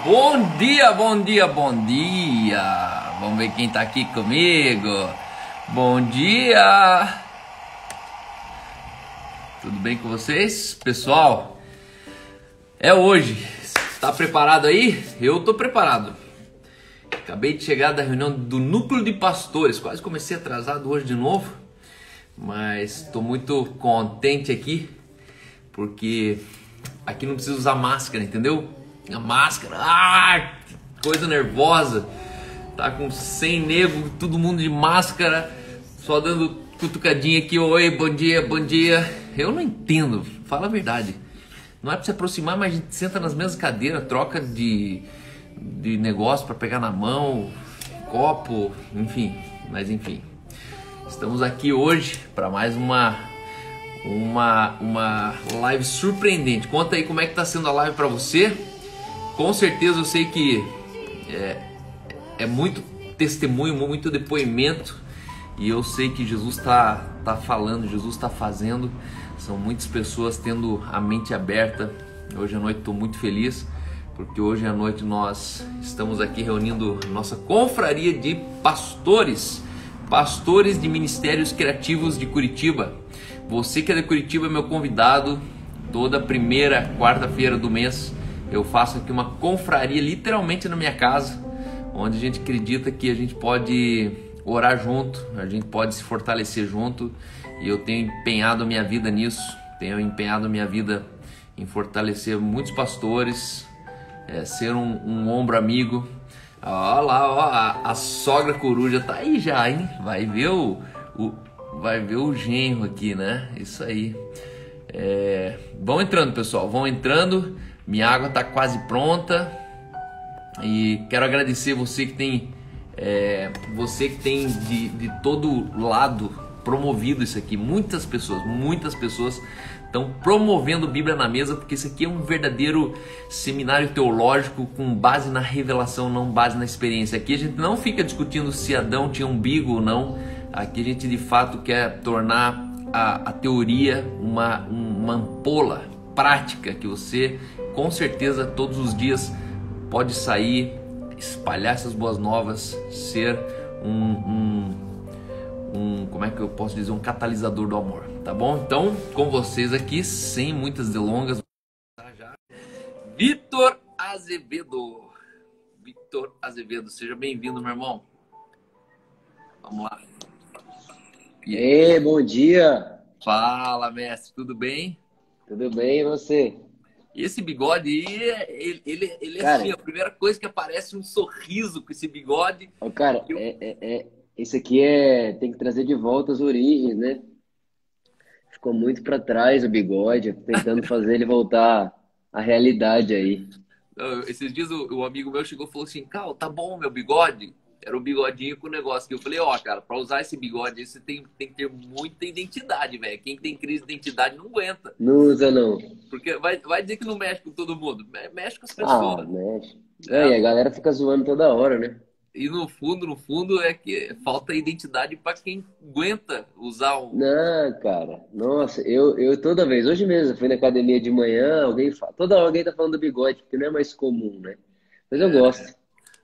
Bom dia, bom dia, bom dia. Vamos ver quem tá aqui comigo. Bom dia. Tudo bem com vocês? Pessoal, é hoje. Tá preparado aí? Eu tô preparado. Acabei de chegar da reunião do núcleo de pastores. Quase comecei atrasado hoje de novo. Mas tô muito contente aqui. Porque aqui não precisa usar máscara, entendeu? A máscara, coisa nervosa. Tá com 100 nego, todo mundo de máscara, só dando cutucadinha aqui. Oi, bom dia, bom dia. Eu não entendo, fala a verdade. Não é pra se aproximar, mas a gente senta nas mesmas cadeiras, troca de negócio pra pegar na mão, copo, enfim. Mas enfim, estamos aqui hoje para mais uma live surpreendente. Conta aí como é que tá sendo a live para você. Com certeza eu sei que é muito testemunho, muito depoimento, e eu sei que Jesus tá falando, Jesus está fazendo. São muitas pessoas tendo a mente aberta. Hoje à noite estou muito feliz, porque hoje à noite nós estamos aqui reunindo nossa confraria de pastores de ministérios criativos de Curitiba. Você que é de Curitiba é meu convidado. Toda primeira quarta-feira do mês eu faço aqui uma confraria literalmente na minha casa, onde a gente acredita que a gente pode orar junto, a gente pode se fortalecer junto, e eu tenho empenhado a minha vida nisso, tenho empenhado a minha vida em fortalecer muitos pastores, ser um ombro amigo. Olha lá, ó, a sogra coruja tá aí já, hein? Vai ver vai ver o genro aqui, né? Isso aí. Vão entrando, pessoal, vão entrando. Minha água tá quase pronta. E quero agradecer você que tem de todo lado promovido isso aqui. Muitas pessoas estão promovendo Bíblia na Mesa, porque isso aqui é um verdadeiro seminário teológico com base na revelação, não base na experiência. Aqui a gente não fica discutindo se Adão tinha umbigo ou não. Aqui a gente de fato quer tornar a teoria uma ampola prática, que você com certeza todos os dias pode sair, espalhar essas boas novas, ser como é que eu posso dizer, um catalisador do amor, tá bom? Então, com vocês aqui, sem muitas delongas, já Vitor Azevedo. Vitor Azevedo, seja bem-vindo, meu irmão. Vamos lá. Ei, bom dia. Fala, mestre, tudo bem? Tudo bem, e você? E esse bigode aí, ele é Cara, assim, a primeira coisa que aparece um sorriso com esse bigode. ó, cara, Eu- esse aqui tem que trazer de volta as origens, né? Ficou muito pra trás o bigode, tentando fazer ele voltar à realidade aí. Esses dias o amigo meu chegou e falou assim: Cal, tá bom meu bigode? Era o bigodinho com o negócio. Que eu falei: ó, cara, pra usar esse bigode aí, você tem que ter muita identidade, velho. Quem tem crise de identidade não aguenta. Não usa, não. Porque vai dizer que não mexe com todo mundo. Mexe com as Ah, pessoas, mexe. né? E a galera fica zoando toda hora, né? E no fundo é que falta identidade para quem aguenta usar um. Não, cara. Nossa, eu toda vez, hoje mesmo, eu fui na academia de manhã, toda hora alguém tá falando do bigode, porque não é mais comum, né? Mas eu gosto,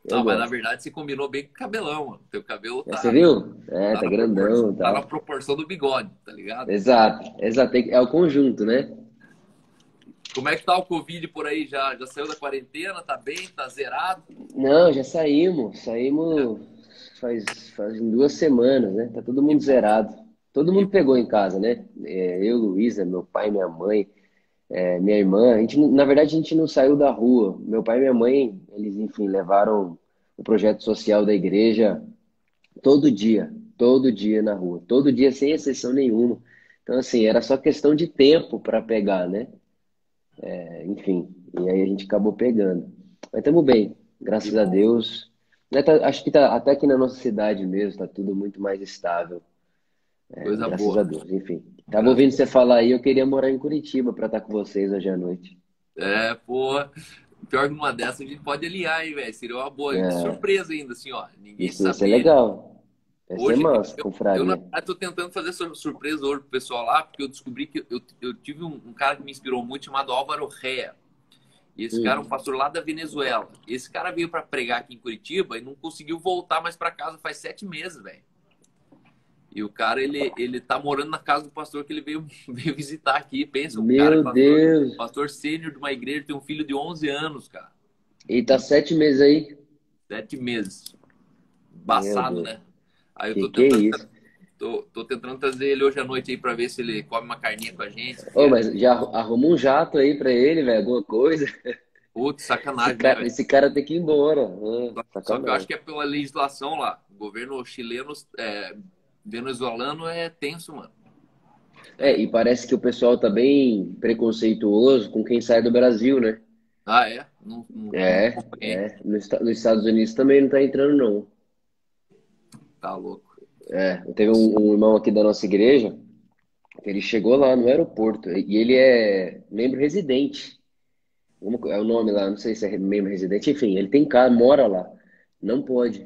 eu Não, mas na gosto. verdade você combinou bem com o cabelão, mano. Teu cabelo Você viu? tá Tá na proporção, grandão e tá na tal. proporção do bigode, tá ligado? Exato, exato. É o conjunto, né? Como é que tá o Covid por aí? Já saiu da quarentena? Tá bem? Tá zerado? Não, já saímos. Saímos faz 2 semanas, né? Tá todo Que mundo bom, zerado. Todo que mundo bom. pegou em casa, né? Eu, Luísa, meu pai, minha mãe, minha irmã. Na verdade, a gente não saiu da rua. Meu pai e minha mãe, eles, enfim, levaram o projeto social da igreja todo dia na rua. Todo dia, sem exceção nenhuma. Então, assim, era só questão de tempo para pegar, né? Enfim, e aí a gente acabou pegando. Mas estamos bem, Que graças a bom. Deus. Acho que até aqui na nossa cidade mesmo, está tudo muito mais estável, Coisa graças a boa. Deus. Enfim, tava Graças ouvindo a você falar aí, eu queria morar em Curitiba para estar com vocês hoje à noite. Pô. Pior que numa dessas a gente pode aliar, hein, velho? Seria uma boa. De É, surpresa ainda, assim, ó. Ninguém isso ia ser saber. legal, vai ser Hoje, massa, na confraria. verdade, tô tentando fazer essa surpresa hoje pro pessoal lá, porque eu descobri que eu tive um cara que me inspirou muito chamado Álvaro Rea. E esse cara é um Hum. pastor lá da Venezuela. Esse cara veio para pregar aqui em Curitiba e não conseguiu voltar mais para casa faz 7 meses, velho. E o cara, ele tá morando na casa do pastor que ele veio, veio visitar aqui. Pensa, um cara, Meu Deus. pastor sênior de uma igreja, tem um filho de 11 anos, cara. E tá 7 meses aí? 7 meses. Meu Embaçado, Deus. né? Aí eu Que é isso? tô tentando trazer ele hoje à noite aí pra ver se ele come uma carninha com a gente. Ô, Porque, mas já arruma um jato aí pra ele, velho, alguma coisa. putz, Esse sacanagem, né, cara, velho? esse cara tem que ir embora. Ah, Só que eu acho sacanagem. que é pela legislação lá. O governo chileno, venezuelano é tenso, mano. É, e parece que o pessoal tá bem preconceituoso com quem sai do Brasil, né? Ah, é? Não É, acompanhei. é. Nos Estados Unidos também não tá entrando, não. Tá louco. É, teve um irmão aqui da nossa igreja, que ele chegou lá no aeroporto, e ele é membro residente. É o nome lá, não sei se é membro residente, enfim, ele tem casa, mora lá. Não pôde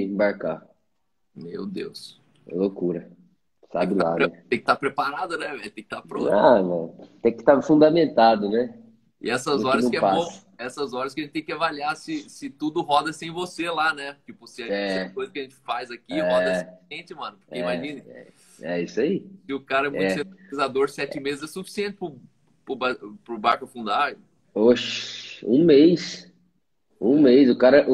embarcar. Meu Deus. É loucura. Sabe lá, Tem né? que estar preparado, né, velho? Tem que estar pronto. Ah, mano, tem que estar fundamentado, né? E essas No que horas não que é bom, passa. essas horas que a gente tem que avaliar se tudo roda sem você lá, né? Tipo, se a É, coisa que a gente faz aqui roda sem é, a gente, mano. Porque é, imagine, é isso aí. se o cara é muito É. centralizador, 7 meses é suficiente pro barco afundar. Oxe, um mês. Um mês. O cara,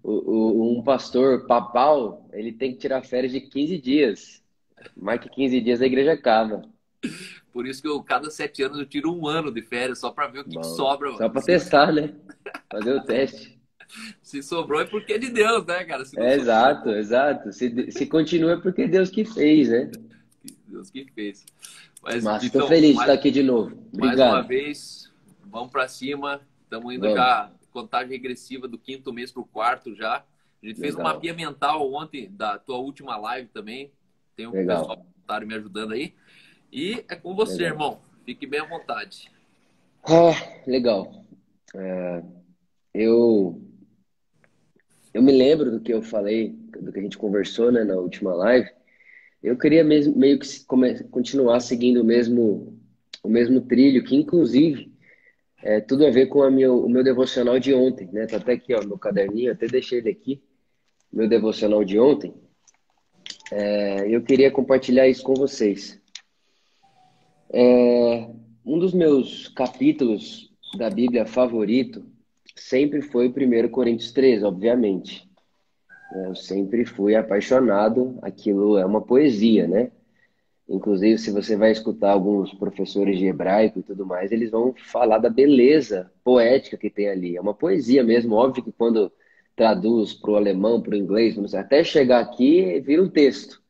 um pastor papal, ele tem que tirar férias de 15 dias. Mais que 15 dias a igreja acaba. Por isso que cada 7 anos eu tiro um ano de férias só pra ver o que Bom, sobra, só mano. para testar, né? Fazer o teste. Se sobrou é porque é de Deus, né, cara? Se não É, sobrou, é exato, bom. exato. Se continua é porque Deus que fez, né? Deus que fez. Mas, Mas estou Vitão, feliz de estar aqui de novo. mais uma Obrigado. vez, vamos para cima. Estamos indo Vamos. já, contagem regressiva do quinto mês para o quarto já. A gente fez um Legal, mapinha mental ontem da tua última live também. Tem um pessoal legal, voluntário me ajudando aí. E é com você, legal. irmão. Fique bem à vontade. Ah, legal. Eu, eu me lembro do que eu falei, do que a gente conversou, né, na última live. Eu queria mesmo, meio que continuar seguindo o mesmo trilho, que inclusive é tudo a ver com o meu devocional de ontem, né? Tá até aqui, ó, meu caderninho, até deixei ele aqui, meu devocional de ontem. Eu queria compartilhar isso com vocês. Um dos meus capítulos da Bíblia favorito sempre foi o 1 Coríntios 13, obviamente. Eu sempre fui apaixonado, aquilo é uma poesia, né? Inclusive, se você vai escutar alguns professores de hebraico e tudo mais, eles vão falar da beleza poética que tem ali. É uma poesia mesmo, óbvio que quando traduz para o alemão, para o inglês, até chegar aqui, vira um texto,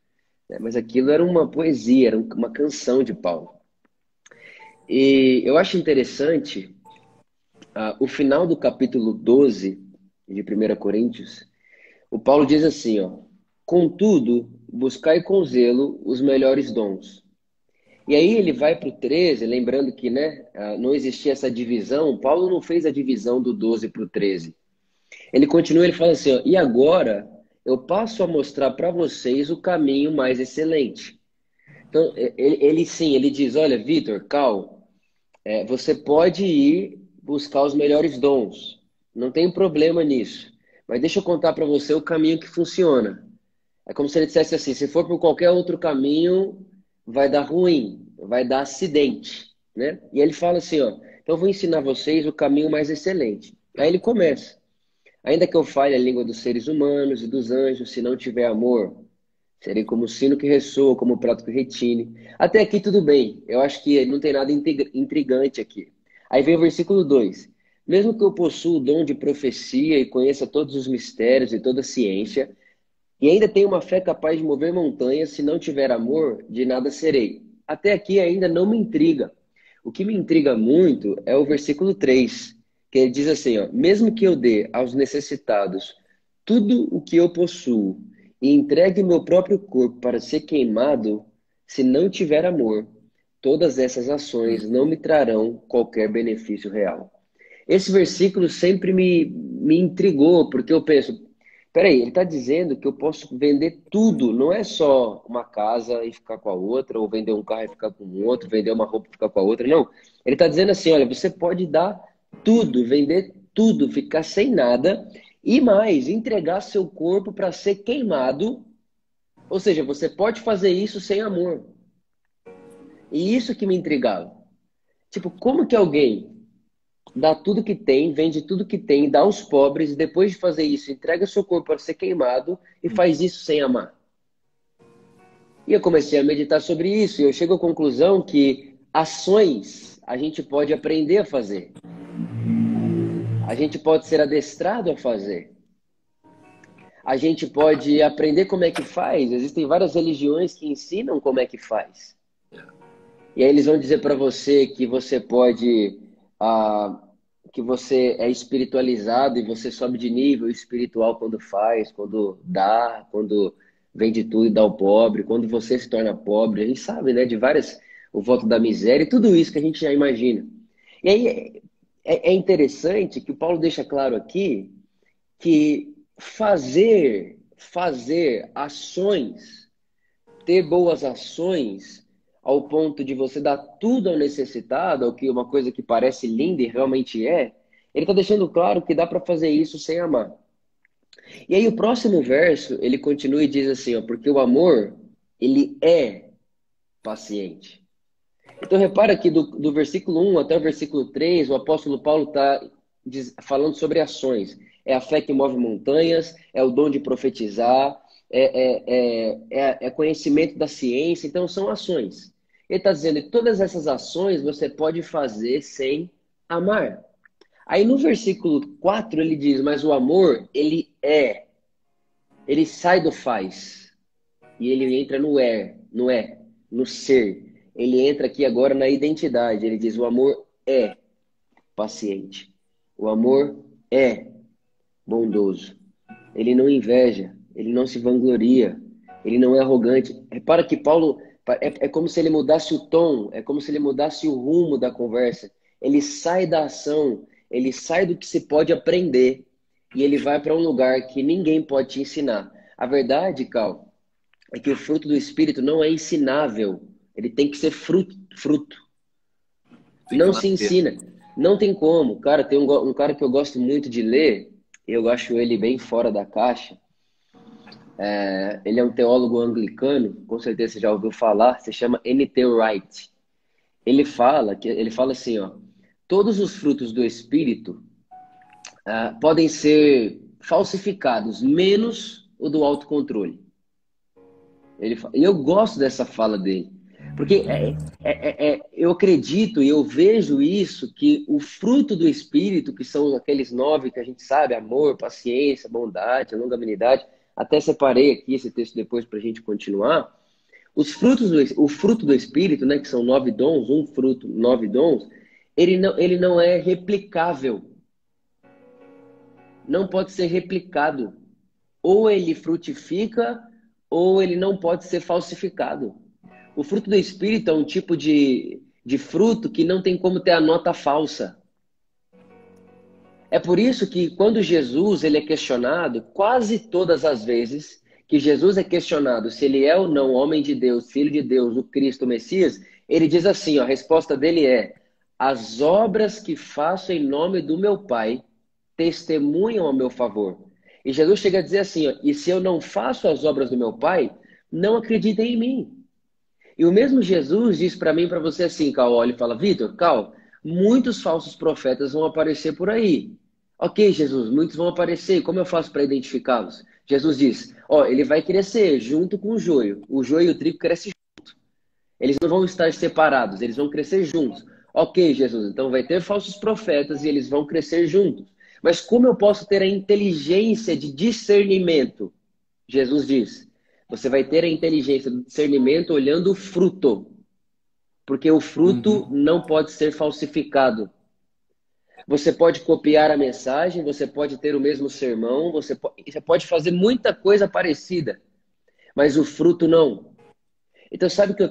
né? Mas aquilo era uma poesia, era uma canção de Paulo. E eu acho interessante, o final do capítulo 12 de 1 Coríntios, o Paulo diz assim, ó: contudo, buscai com zelo os melhores dons. E aí ele vai para o 13, lembrando que, né, não existia essa divisão. Paulo não fez a divisão do 12 para o 13. Ele continua, ele fala assim, ó: e agora eu passo a mostrar para vocês o caminho mais excelente. Então, ele sim, ele diz: olha, Vitor, Cal, você pode ir buscar os melhores dons. Não tem problema nisso. Mas deixa eu contar para você o caminho que funciona. É como se ele dissesse assim: se for por qualquer outro caminho, vai dar ruim, vai dar acidente, né? E ele fala assim, ó: então eu vou ensinar vocês o caminho mais excelente. Aí ele começa: ainda que eu fale a língua dos seres humanos e dos anjos, se não tiver amor, serei como o sino que ressoa, como o prato que retine. Até aqui tudo bem. Eu acho que não tem nada intrigante aqui. Aí vem o versículo 2: mesmo que eu possua o dom de profecia e conheça todos os mistérios e toda a ciência, e ainda tenho uma fé capaz de mover montanhas, se não tiver amor, de nada serei. Até aqui ainda não me intriga. O que me intriga muito é o versículo 3, que ele diz assim, ó: mesmo que eu dê aos necessitados tudo o que eu possuo e entregue meu próprio corpo para ser queimado, se não tiver amor, todas essas ações não me trarão qualquer benefício real. Esse versículo sempre me intrigou, porque eu penso: peraí, ele está dizendo que eu posso vender tudo, não é só uma casa e ficar com a outra, ou vender um carro e ficar com o outro, vender uma roupa e ficar com a outra, não. Ele está dizendo assim: olha, você pode dar tudo, vender tudo, ficar sem nada e mais, entregar seu corpo para ser queimado. Ou seja, você pode fazer isso sem amor. E isso que me intrigava. Tipo, como que alguém dá tudo que tem, vende tudo que tem, dá aos pobres, e depois de fazer isso, entrega seu corpo para ser queimado e faz isso sem amar? E eu comecei a meditar sobre isso, e eu chego à conclusão que ações a gente pode aprender a fazer. A gente pode ser adestrado a fazer. A gente pode aprender como é que faz. Existem várias religiões que ensinam como é que faz. E aí eles vão dizer para você que você pode, ah, que você é espiritualizado e você sobe de nível espiritual quando faz, quando dá, quando vende tudo e dá ao pobre, quando você se torna pobre. A gente sabe, né, de várias, o voto da miséria e tudo isso que a gente já imagina. E aí é interessante que o Paulo deixa claro aqui que fazer ações, ter boas ações ao ponto de você dar tudo ao necessitado, ao que uma coisa que parece linda e realmente é, ele está deixando claro que dá para fazer isso sem amar. E aí o próximo verso, ele continua e diz assim, ó, porque o amor, ele é paciente. Então repara que do versículo 1 até o versículo 3, o apóstolo Paulo está falando sobre ações. É a fé que move montanhas, é o dom de profetizar, é conhecimento da ciência, então são ações. Ele está dizendo que todas essas ações você pode fazer sem amar. Aí no versículo 4 ele diz, mas o amor, ele sai do faz e ele entra no ser. Ele entra aqui agora na identidade. Ele diz, o amor é paciente. O amor é bondoso. Ele não inveja, ele não se vangloria, ele não é arrogante. Repara que Paulo é como se ele mudasse o tom, é como se ele mudasse o rumo da conversa. Ele sai da ação, ele sai do que se pode aprender e ele vai para um lugar que ninguém pode te ensinar. A verdade, Cal, é que o fruto do Espírito não é ensinável. Ele tem que ser fruto. Tem que Não se nascer. ensina. Não tem como. Cara, tem um cara que eu gosto muito de ler, eu acho ele bem fora da caixa. Ele é um teólogo anglicano, com certeza você já ouviu falar, se chama N.T. Wright. Ele fala assim, ó, todos os frutos do Espírito podem ser falsificados, menos o do autocontrole. E eu gosto dessa fala dele. Porque eu acredito e eu vejo isso, que o fruto do Espírito, que são aqueles 9 que a gente sabe, amor, paciência, bondade, longanimidade, até separei aqui esse texto depois para a gente continuar. O fruto do Espírito, né, que são 9 dons, um fruto, 9 dons, ele não é replicável. Não pode ser replicado. Ou ele frutifica, ou ele não pode ser falsificado. O fruto do Espírito é um tipo de fruto que não tem como ter a nota falsa. É por isso que quando Jesus ele é questionado, quase todas as vezes que Jesus é questionado se ele é ou não homem de Deus, filho de Deus, o Cristo, o Messias, ele diz assim, ó, a resposta dele é: as obras que faço em nome do meu Pai testemunham a meu favor. E Jesus chega a dizer assim, ó, e se eu não faço as obras do meu Pai, não acreditem em mim. E o mesmo Jesus diz para mim e para você assim, Cal, olha e fala, Vitor, Cal, muitos falsos profetas vão aparecer por aí. Ok, Jesus, muitos vão aparecer. Como eu faço para identificá-los? Jesus diz, ó, ele vai crescer junto com o joio. O joio e o trigo crescem juntos. Eles não vão estar separados, eles vão crescer juntos. Ok, Jesus, então vai ter falsos profetas e eles vão crescer juntos. Mas como eu posso ter a inteligência de discernimento? Jesus diz, você vai ter a inteligência do discernimento olhando o fruto. Porque o fruto Uhum. não pode ser falsificado. Você pode copiar a mensagem, você pode ter o mesmo sermão, você pode fazer muita coisa parecida, mas o fruto não. Então, sabe que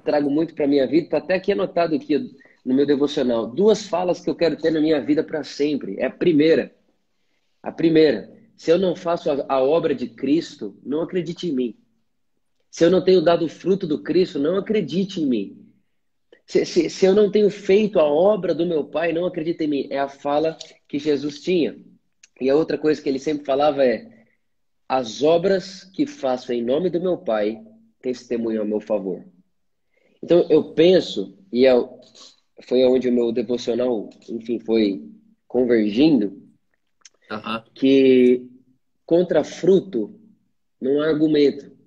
trago muito para a minha vida, está até aqui anotado aqui no meu devocional, 2 falas que eu quero ter na minha vida para sempre. É a primeira, se eu não faço a obra de Cristo, não acredite em mim. Se eu não tenho dado o fruto do Cristo, não acredite em mim. Se eu não tenho feito a obra do meu Pai, não acredita em mim. É a fala que Jesus tinha. E a outra coisa que ele sempre falava é: as obras que faço em nome do meu Pai testemunham a meu favor. Então eu penso, foi onde o meu devocional, enfim, foi convergindo, Aham. que contra fruto não há argumento.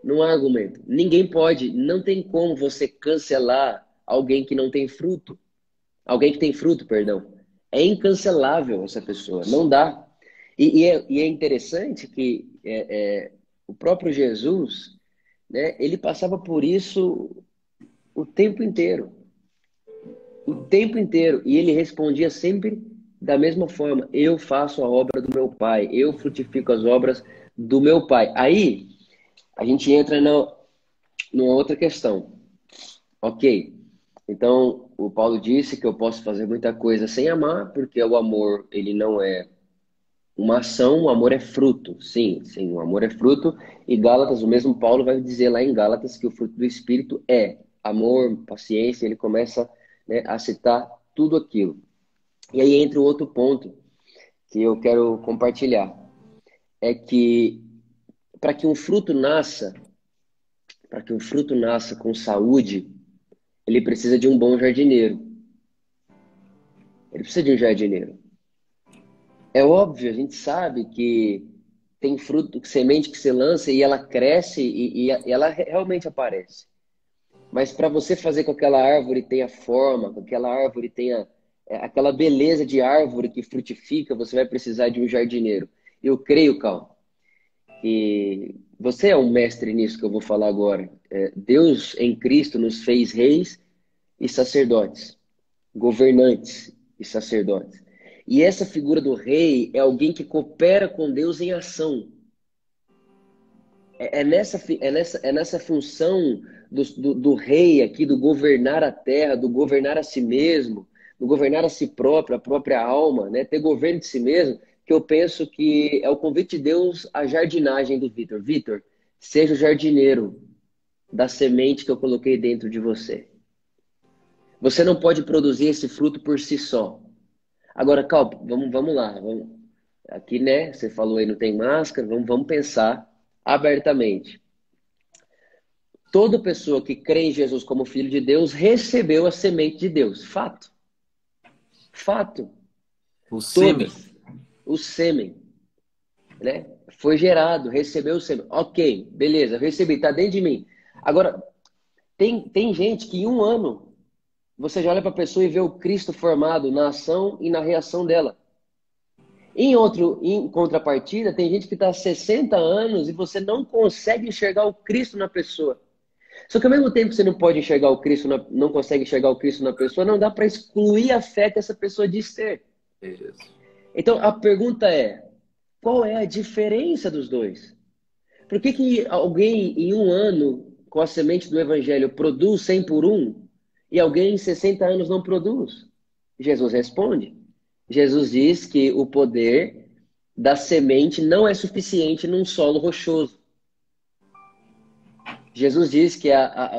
Não há argumento. Ninguém pode, não tem como você cancelar alguém que não tem fruto. Alguém que tem fruto, perdão. É incancelável essa pessoa, não dá. E é interessante que o próprio Jesus, né, ele passava por isso o tempo inteiro. O tempo inteiro. E ele respondia sempre da mesma forma: eu faço a obra do meu Pai, eu frutifico as obras do meu Pai. Aí a gente entra numa outra questão. Ok, então o Paulo disse que eu posso fazer muita coisa sem amar, porque o amor, ele não é uma ação, o amor é fruto. Sim, sim, o amor é fruto. E Gálatas, o mesmo Paulo vai dizer lá em Gálatas que o fruto do Espírito é amor, paciência, ele começa, né, a citar tudo aquilo. E aí entra o outro ponto que eu quero compartilhar. É que para que um fruto nasça, para que um fruto nasça com saúde, ele precisa de um bom jardineiro. Ele precisa de um jardineiro. É óbvio, a gente sabe que tem fruto, semente que você lança e ela cresce e ela realmente aparece. Mas para você fazer com que aquela árvore tenha forma, com que aquela árvore tenha aquela beleza de árvore que frutifica, você vai precisar de um jardineiro. Eu creio, Cal, que você é um mestre nisso que eu vou falar agora. Deus em Cristo nos fez reis e sacerdotes, governantes e sacerdotes. E essa figura do rei é alguém que coopera com Deus em ação. É nessa função do rei aqui, do governar a terra, do governar a si mesmo, do governar a si próprio, a própria alma, né? Ter governo de si mesmo, que eu penso que é o convite de Deus à jardinagem do Vitor. Vitor, seja o jardineiro da semente que eu coloquei dentro de você. Você não pode produzir esse fruto por si só. Agora, Cal, vamos lá. Aqui, né? Você falou aí, não tem máscara. Vamos pensar abertamente. Toda pessoa que crê em Jesus como Filho de Deus recebeu a semente de Deus. Fato. Fato. O sêmen. Todas. O sêmen, né? Foi gerado, recebeu o sêmen. Ok, beleza, recebi, tá dentro de mim. Agora, tem gente que em um ano você já olha para a pessoa e vê o Cristo formado na ação e na reação dela. Em contrapartida, tem gente que está há 60 anos e você não consegue enxergar o Cristo na pessoa. Só que ao mesmo tempo que você não pode enxergar o Cristo, não consegue enxergar o Cristo na pessoa, não dá para excluir a fé que essa pessoa diz ter. É isso. Então a pergunta é: qual é a diferença dos dois? Por que alguém em um ano com a semente do Evangelho produz 100 por um e alguém em 60 anos não produz? Jesus responde. Jesus diz que o poder da semente não é suficiente num solo rochoso. Jesus diz que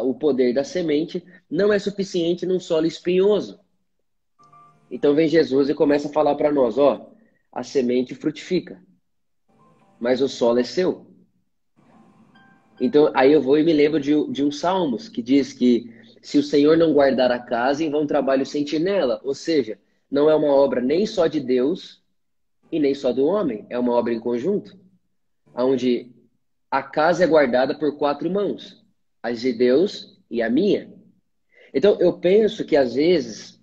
o poder da semente não é suficiente num solo espinhoso. Então vem Jesus e começa a falar para nós, ó, a semente frutifica, mas o solo é seu. Então aí eu vou e me lembro de um Salmos que diz que se o Senhor não guardar a casa, em vão trabalho sentinela. Ou seja, não é uma obra nem só de Deus e nem só do homem, é uma obra em conjunto, onde a casa é guardada por 4 mãos, as de Deus e a minha. Então, eu penso que às vezes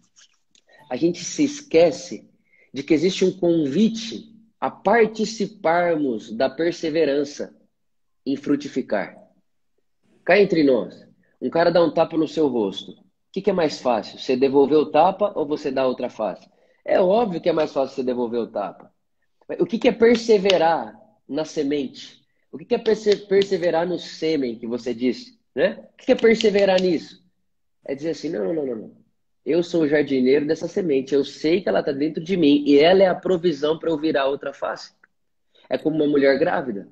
a gente se esquece de que existe um convite a participarmos da perseverança em frutificar. Cá entre nós, um cara dá um tapa no seu rosto. O que é mais fácil? Você devolver o tapa ou você dar outra face? É óbvio que é mais fácil você devolver o tapa. O que é perseverar na semente? O que é perseverar no sêmen que você disse? Né? O que é perseverar nisso? É dizer assim, não, não, não, não. Eu sou o jardineiro dessa semente. Eu sei que ela está dentro de mim e ela é a provisão para eu virar outra face. É como uma mulher grávida.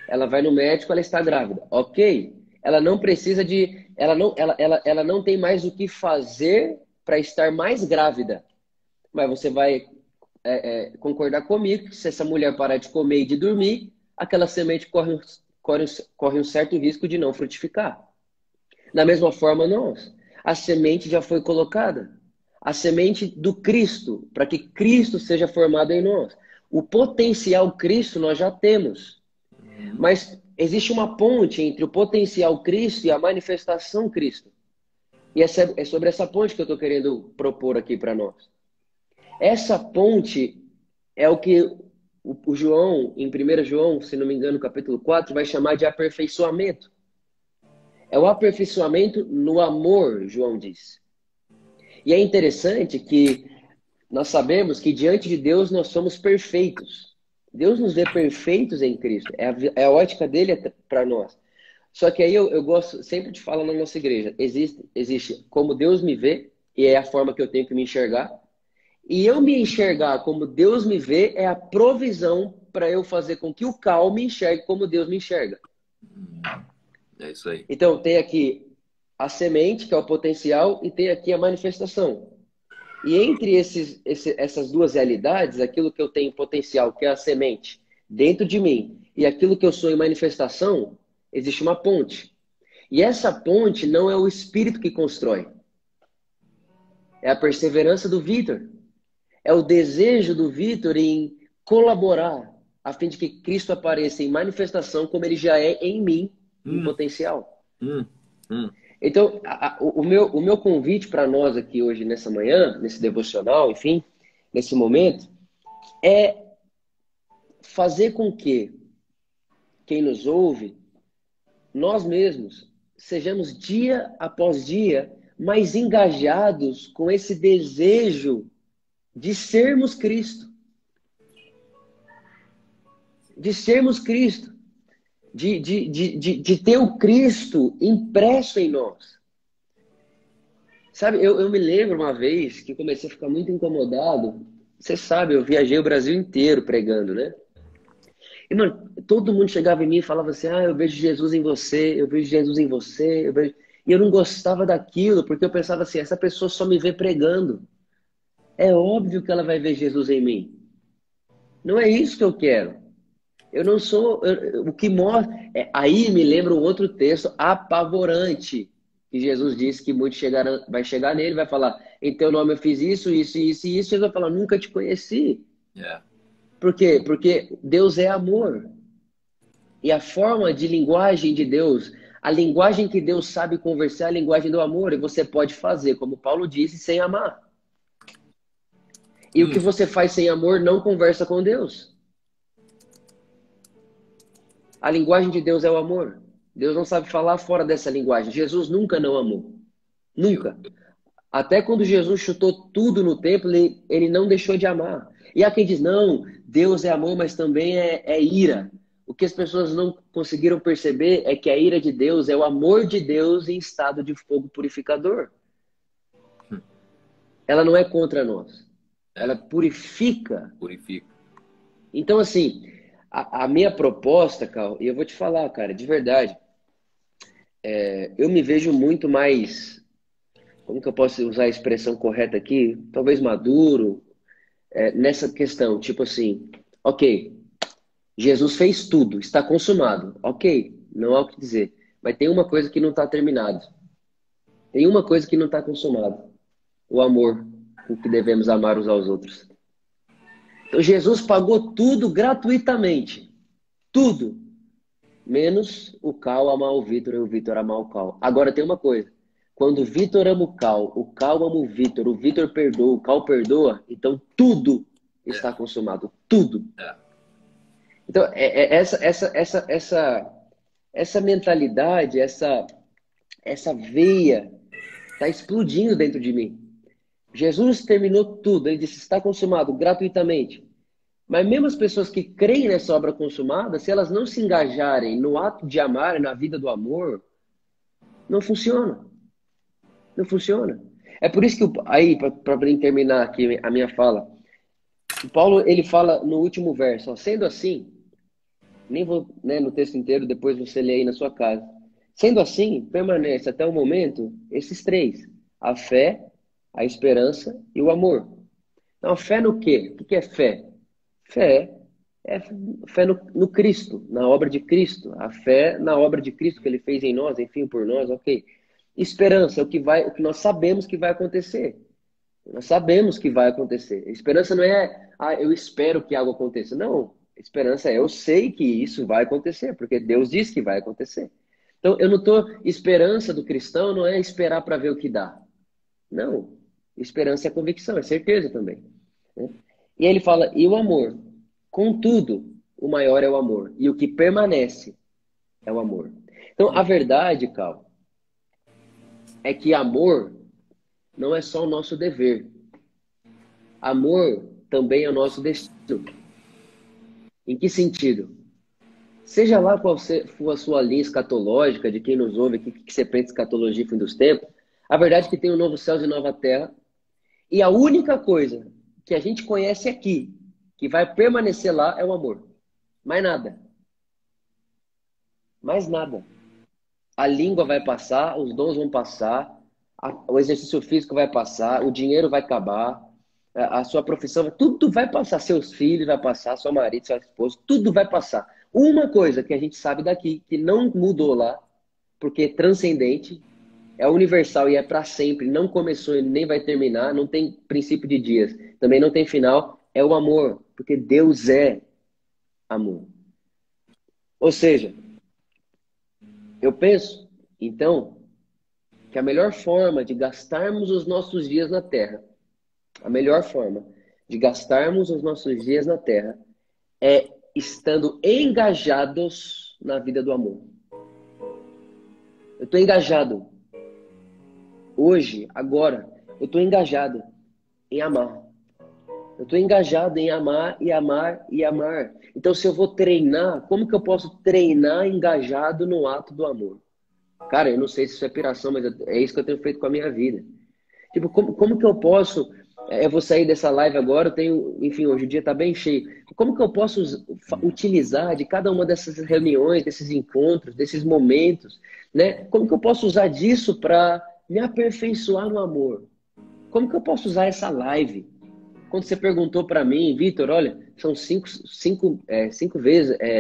Ela vai no médico, ela está grávida. Ok. ela não precisa de, ela não tem mais o que fazer para estar mais grávida. Mas você vai concordar comigo que se essa mulher parar de comer e de dormir, aquela semente corre um certo risco de não frutificar. Da mesma forma, nós. A semente já foi colocada. A semente do Cristo, para que Cristo seja formado em nós. O potencial Cristo nós já temos. Mas existe uma ponte entre o potencial Cristo e a manifestação Cristo. E é sobre essa ponte que eu estou querendo propor aqui para nós. Essa ponte é o que o João, em 1 João, se não me engano, capítulo 4, vai chamar de aperfeiçoamento. É o aperfeiçoamento no amor, João diz. E é interessante que nós sabemos que diante de Deus nós somos perfeitos. Deus nos vê perfeitos em Cristo. É a ótica dele para nós. Só que aí eu gosto sempre de falar na nossa igreja. Existe como Deus me vê, e é a forma que eu tenho que me enxergar. E eu me enxergar como Deus me vê é a provisão para eu fazer com que o Cal me enxergue como Deus me enxerga. É isso aí. Então tem aqui a semente, que é o potencial, e tem aqui a manifestação. E entre essas duas realidades, aquilo que eu tenho potencial, que é a semente, dentro de mim, e aquilo que eu sou em manifestação, existe uma ponte. E essa ponte não é o espírito que constrói. É a perseverança do Vitor. É o desejo do Vitor em colaborar a fim de que Cristo apareça em manifestação como ele já é em mim, em potencial. Então, o meu convite para nós aqui hoje, nessa manhã, nesse devocional, enfim, nesse momento, é fazer com que quem nos ouve, nós mesmos, sejamos dia após dia mais engajados com esse desejo de sermos Cristo. De sermos Cristo. De ter o Cristo impresso em nós. Sabe, eu me lembro uma vez que comecei a ficar muito incomodado. Você sabe, eu viajei o Brasil inteiro pregando, né? E, mano, todo mundo chegava em mim e falava assim, eu vejo Jesus em você, eu vejo Jesus em você. E eu não gostava daquilo, porque eu pensava assim, essa pessoa só me vê pregando. É óbvio que ela vai ver Jesus em mim. Não é isso que eu quero. Eu não sou... o que mostra... aí me lembra um outro texto apavorante. Que Jesus disse que muitos vai chegar nele, vai falar, em teu nome eu fiz isso, isso, isso e isso. E Jesus vai falar, nunca te conheci. Yeah. Por quê? Porque Deus é amor. E a forma de linguagem de Deus, a linguagem que Deus sabe conversar é a linguagem do amor. E você pode fazer, como Paulo disse, sem amar. E o que você faz sem amor não conversa com Deus. A linguagem de Deus é o amor. Deus não sabe falar fora dessa linguagem. Jesus nunca não amou. Nunca. Até quando Jesus chutou tudo no templo, ele não deixou de amar. E há quem diz, não, Deus é amor, mas também é ira. O que as pessoas não conseguiram perceber é que a ira de Deus é o amor de Deus em estado de fogo purificador. Ela não é contra nós. Ela purifica. Purifica. Então, assim, a minha proposta, Carl, e eu vou te falar, cara, de verdade, eu me vejo muito mais, como que eu posso usar a expressão correta aqui? Talvez maduro, nessa questão, tipo assim, ok, Jesus fez tudo, está consumado, ok, não há o que dizer, mas tem uma coisa que não está terminado, tem uma coisa que não está consumado, o amor com que devemos amar uns aos outros. Então Jesus pagou tudo gratuitamente. Tudo. Menos o Cal amar o Vitor e o Vitor amar o Cal. Agora tem uma coisa. Quando o Vitor ama o Cal ama o Vitor perdoa, o Cal perdoa, então tudo está consumado. Tudo. Então, essa mentalidade, essa veia está explodindo dentro de mim. Jesus terminou tudo, ele disse, está consumado gratuitamente. Mas mesmo as pessoas que creem nessa obra consumada, se elas não se engajarem no ato de amar, na vida do amor, não funciona. Não funciona. É por isso que, aí, para terminar aqui a minha fala, o Paulo, ele fala no último verso, sendo assim, nem vou no texto inteiro, depois você lê aí na sua casa. Sendo assim, permanece até o momento esses três: a fé, a esperança e o amor. Então, a fé no quê? O que é fé? Fé é fé no Cristo, na obra de Cristo. A fé na obra de Cristo que ele fez em nós, enfim, por nós, ok. Esperança é o que nós sabemos que vai acontecer. Nós sabemos que vai acontecer. Esperança não é, eu espero que algo aconteça. Não, esperança é, eu sei que isso vai acontecer, porque Deus disse que vai acontecer. Então, eu não estou, esperança do cristão não é esperar para ver o que dá. Não, esperança é convicção, é certeza também, né? E aí ele fala, e o amor? Contudo, o maior é o amor, e o que permanece é o amor. Então, a verdade, Cal, é que amor não é só o nosso dever. Amor também é o nosso destino. Em que sentido? Seja lá qual for a sua linha escatológica, de quem nos ouve, o que você pensa em escatologia e fim dos tempos, a verdade é que tem um novo céu e nova terra, e a única coisa que a gente conhece aqui, que vai permanecer lá, é o amor. Mais nada. Mais nada. A língua vai passar, os dons vão passar, o exercício físico vai passar, o dinheiro vai acabar, a sua profissão, tudo vai passar. Seus filhos vai passar, seu marido, sua esposa, tudo vai passar. Uma coisa que a gente sabe daqui, que não mudou lá, porque é transcendente, é universal e é para sempre, não começou e nem vai terminar, não tem princípio de dias, também não tem final, é o amor, porque Deus é amor. Ou seja, eu penso, então, que a melhor forma de gastarmos os nossos dias na Terra, a melhor forma de gastarmos os nossos dias na Terra é estando engajados na vida do amor. Eu estou engajado. Hoje, agora, eu estou engajado em amar. Eu estou engajado em amar e amar e amar. Então, se eu vou treinar, como que eu posso treinar engajado no ato do amor? Cara, eu não sei se isso é piração, mas é isso que eu tenho feito com a minha vida. Tipo, como que eu posso... Eu vou sair dessa live agora, eu tenho... Enfim, hoje o dia está bem cheio. Como que eu posso utilizar de cada uma dessas reuniões, desses encontros, desses momentos, né? Como que eu posso usar disso para me aperfeiçoar no amor? Como que eu posso usar essa live? Quando você perguntou para mim, Vitor, olha, são cinco vezes,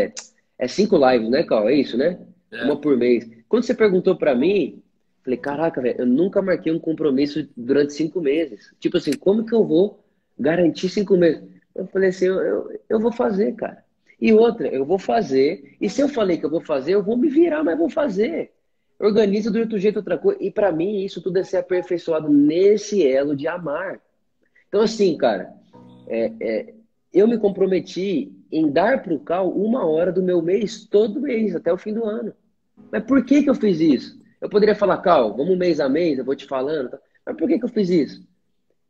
cinco lives, né, Carl? É isso, né? É. Uma por mês. Quando você perguntou para mim, falei, caraca, velho, eu nunca marquei um compromisso durante 5 meses. Tipo assim, como que eu vou garantir 5 meses? Eu falei assim, eu vou fazer, cara. E outra, eu vou fazer. E se eu falei que eu vou fazer, eu vou me virar, mas vou fazer. Organiza do outro jeito outra coisa. E para mim, isso tudo é ser aperfeiçoado nesse elo de amar. Então, assim, cara, eu me comprometi em dar para o Cal 1 hora do meu mês, todo mês, até o fim do ano. Mas por que que eu fiz isso? Eu poderia falar, Cal, vamos mês a mês, eu vou te falando. Tá? Mas por que que eu fiz isso?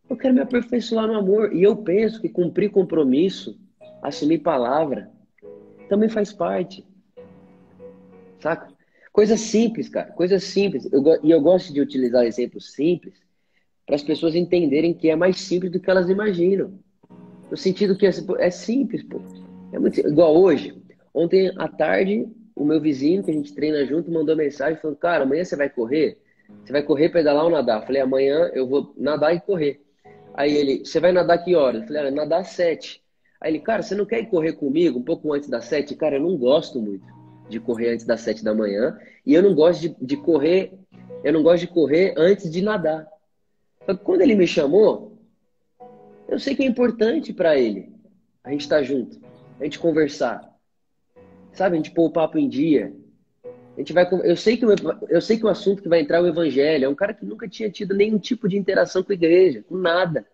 Eu quero me aperfeiçoar no amor. E eu penso que cumprir compromisso, assumir palavra, também faz parte. Saca? Coisas simples, cara. Coisas simples. E eu gosto de utilizar exemplos simples para as pessoas entenderem que é mais simples do que elas imaginam. No sentido que é simples, pô. É muito igual hoje. Ontem à tarde, o meu vizinho, que a gente treina junto, mandou mensagem falando, cara, amanhã você vai correr? Você vai correr, pedalar ou nadar? Eu falei, amanhã eu vou nadar e correr. Aí ele, você vai nadar que horas? Eu falei, nadar às 7. Aí ele, cara, você não quer ir correr comigo um pouco antes das 7? Cara, eu não gosto muito de correr antes das 7 da manhã. E eu não gosto de correr, eu não gosto de correr antes de nadar. Só que quando ele me chamou, eu sei que é importante para ele a gente estar junto, a gente conversar, sabe? A gente pôr o papo em dia. A gente vai, eu sei que o assunto que vai entrar é o evangelho. É um cara que nunca tinha tido nenhum tipo de interação com a igreja, com nada.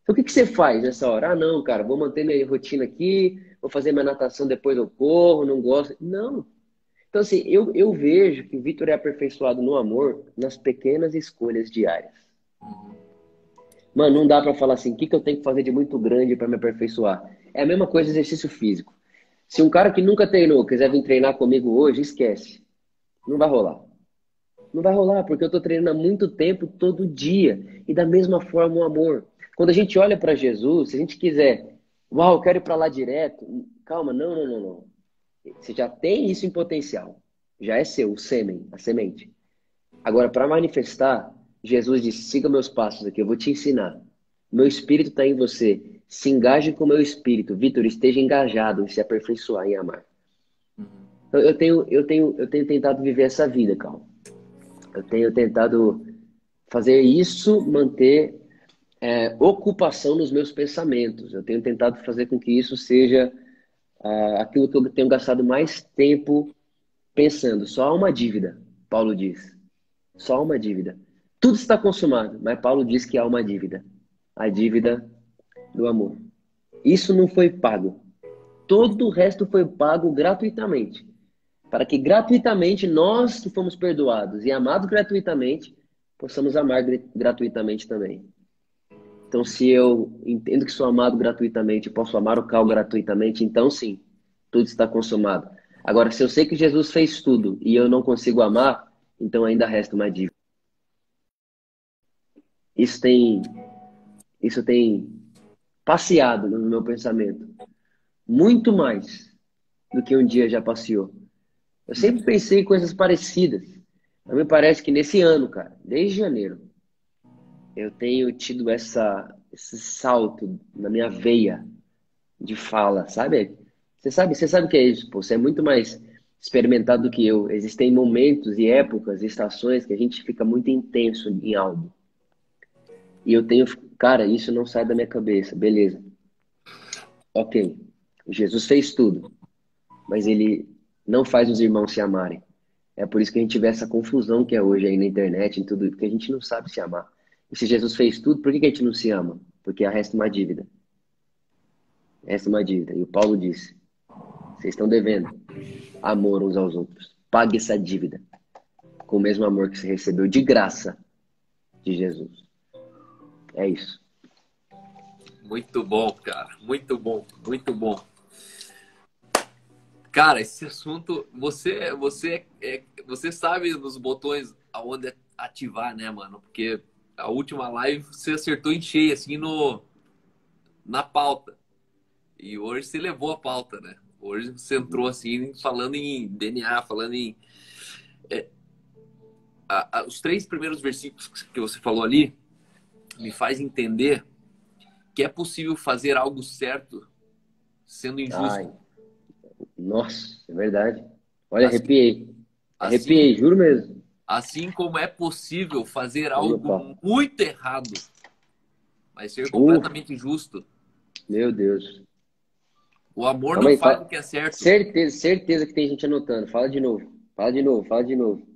Então o que que você faz nessa hora? Ah, não, cara, vou manter minha rotina aqui, vou fazer minha natação, depois eu corro, não gosto. Não. Então, assim, eu vejo que o Vitor é aperfeiçoado no amor nas pequenas escolhas diárias. Mano, não dá pra falar assim, o que que eu tenho que fazer de muito grande pra me aperfeiçoar? É a mesma coisa exercício físico. Se um cara que nunca treinou quiser vir treinar comigo hoje, esquece. Não vai rolar. Não vai rolar, porque eu tô treinando há muito tempo, todo dia. E da mesma forma o amor. Quando a gente olha pra Jesus, se a gente quiser, uau, eu quero ir pra lá direto. Calma, não. Você já tem isso em potencial. Já é seu, o sêmen, a semente. Agora, para manifestar, Jesus disse: siga meus passos aqui, eu vou te ensinar. Meu espírito está em você. Se engaje com o meu espírito. Vitor, esteja engajado em se aperfeiçoar, em amar. Uhum. Eu tenho tentado viver essa vida, calma. Eu tenho tentado fazer isso, manter ocupação nos meus pensamentos. Eu tenho tentado fazer com que isso seja aquilo que eu tenho gastado mais tempo pensando. Só há uma dívida, Paulo diz. Só há uma dívida. Tudo está consumado, mas Paulo diz que há uma dívida. A dívida do amor. Isso não foi pago. Todo o resto foi pago gratuitamente. Para que gratuitamente nós que fomos perdoados e amados gratuitamente, possamos amar gratuitamente também. Então, se eu entendo que sou amado gratuitamente, posso amar o Cal gratuitamente, então sim, tudo está consumado. Agora, se eu sei que Jesus fez tudo e eu não consigo amar, então ainda resta uma dívida. Isso tem, isso tem passeado no meu pensamento. Muito mais do que um dia já passeou. Eu sempre pensei em coisas parecidas. Mas me parece que nesse ano, cara, desde janeiro, eu tenho tido esse salto na minha veia de fala, sabe? Você sabe o que é isso, pô. Você é muito mais experimentado do que eu. Existem momentos e épocas, estações que a gente fica muito intenso em algo. E eu tenho, cara, isso não sai da minha cabeça. Beleza. Ok. Jesus fez tudo, mas ele não faz os irmãos se amarem. É por isso que a gente vê essa confusão que é hoje aí na internet, em tudo, porque a gente não sabe se amar. E se Jesus fez tudo, por que que a gente não se ama? Porque resta uma dívida. Resta uma dívida. E o Paulo disse: vocês estão devendo amor uns aos outros. Pague essa dívida com o mesmo amor que você recebeu de graça de Jesus. É isso. Muito bom, cara. Muito bom, muito bom. Cara, esse assunto, você sabe nos botões aonde ativar, né, mano? Porque a última live você acertou em cheio, assim, na pauta. E hoje você levou a pauta, né? Hoje você entrou, assim, falando em DNA, falando em... os 3 primeiros versículos que você falou ali me faz entender que é possível fazer algo certo sendo injusto. Ai, nossa, é verdade. Olha, Assim, arrepiei. assim, Arrepiei, juro mesmo. assim como é possível fazer Juro, algo pá. muito errado, mas ser Uh, completamente justo. meu Deus. O amor Calma não aí, faz o que é certo. certeza, certeza que tem gente anotando. Fala de novo. Fala de novo, fala de novo.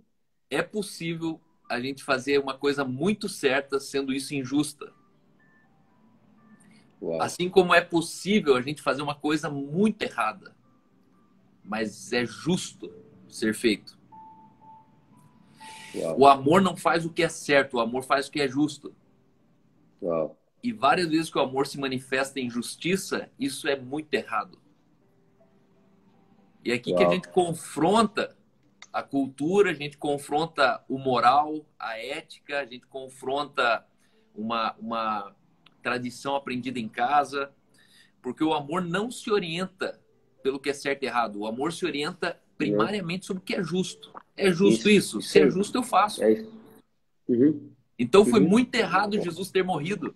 É possível a gente fazer uma coisa muito certa sendo isso injusta. Uau, Assim como é possível a gente fazer uma coisa muito errada, mas é justo ser feito. O uau, amor não faz o que é certo, o amor faz o que é justo. uau, E várias vezes que o amor se manifesta em justiça, isso é muito errado. E é aqui que a gente uau. confronta a cultura, a gente confronta o moral, a ética, a gente confronta uma tradição aprendida em casa, porque o amor não se orienta pelo que é certo e errado, o amor se orienta Uhum. primariamente sobre o que é justo. É justo isso? Isso Se é aí. justo, eu faço. É isso. Uhum, Então foi uhum. muito errado Jesus ter morrido.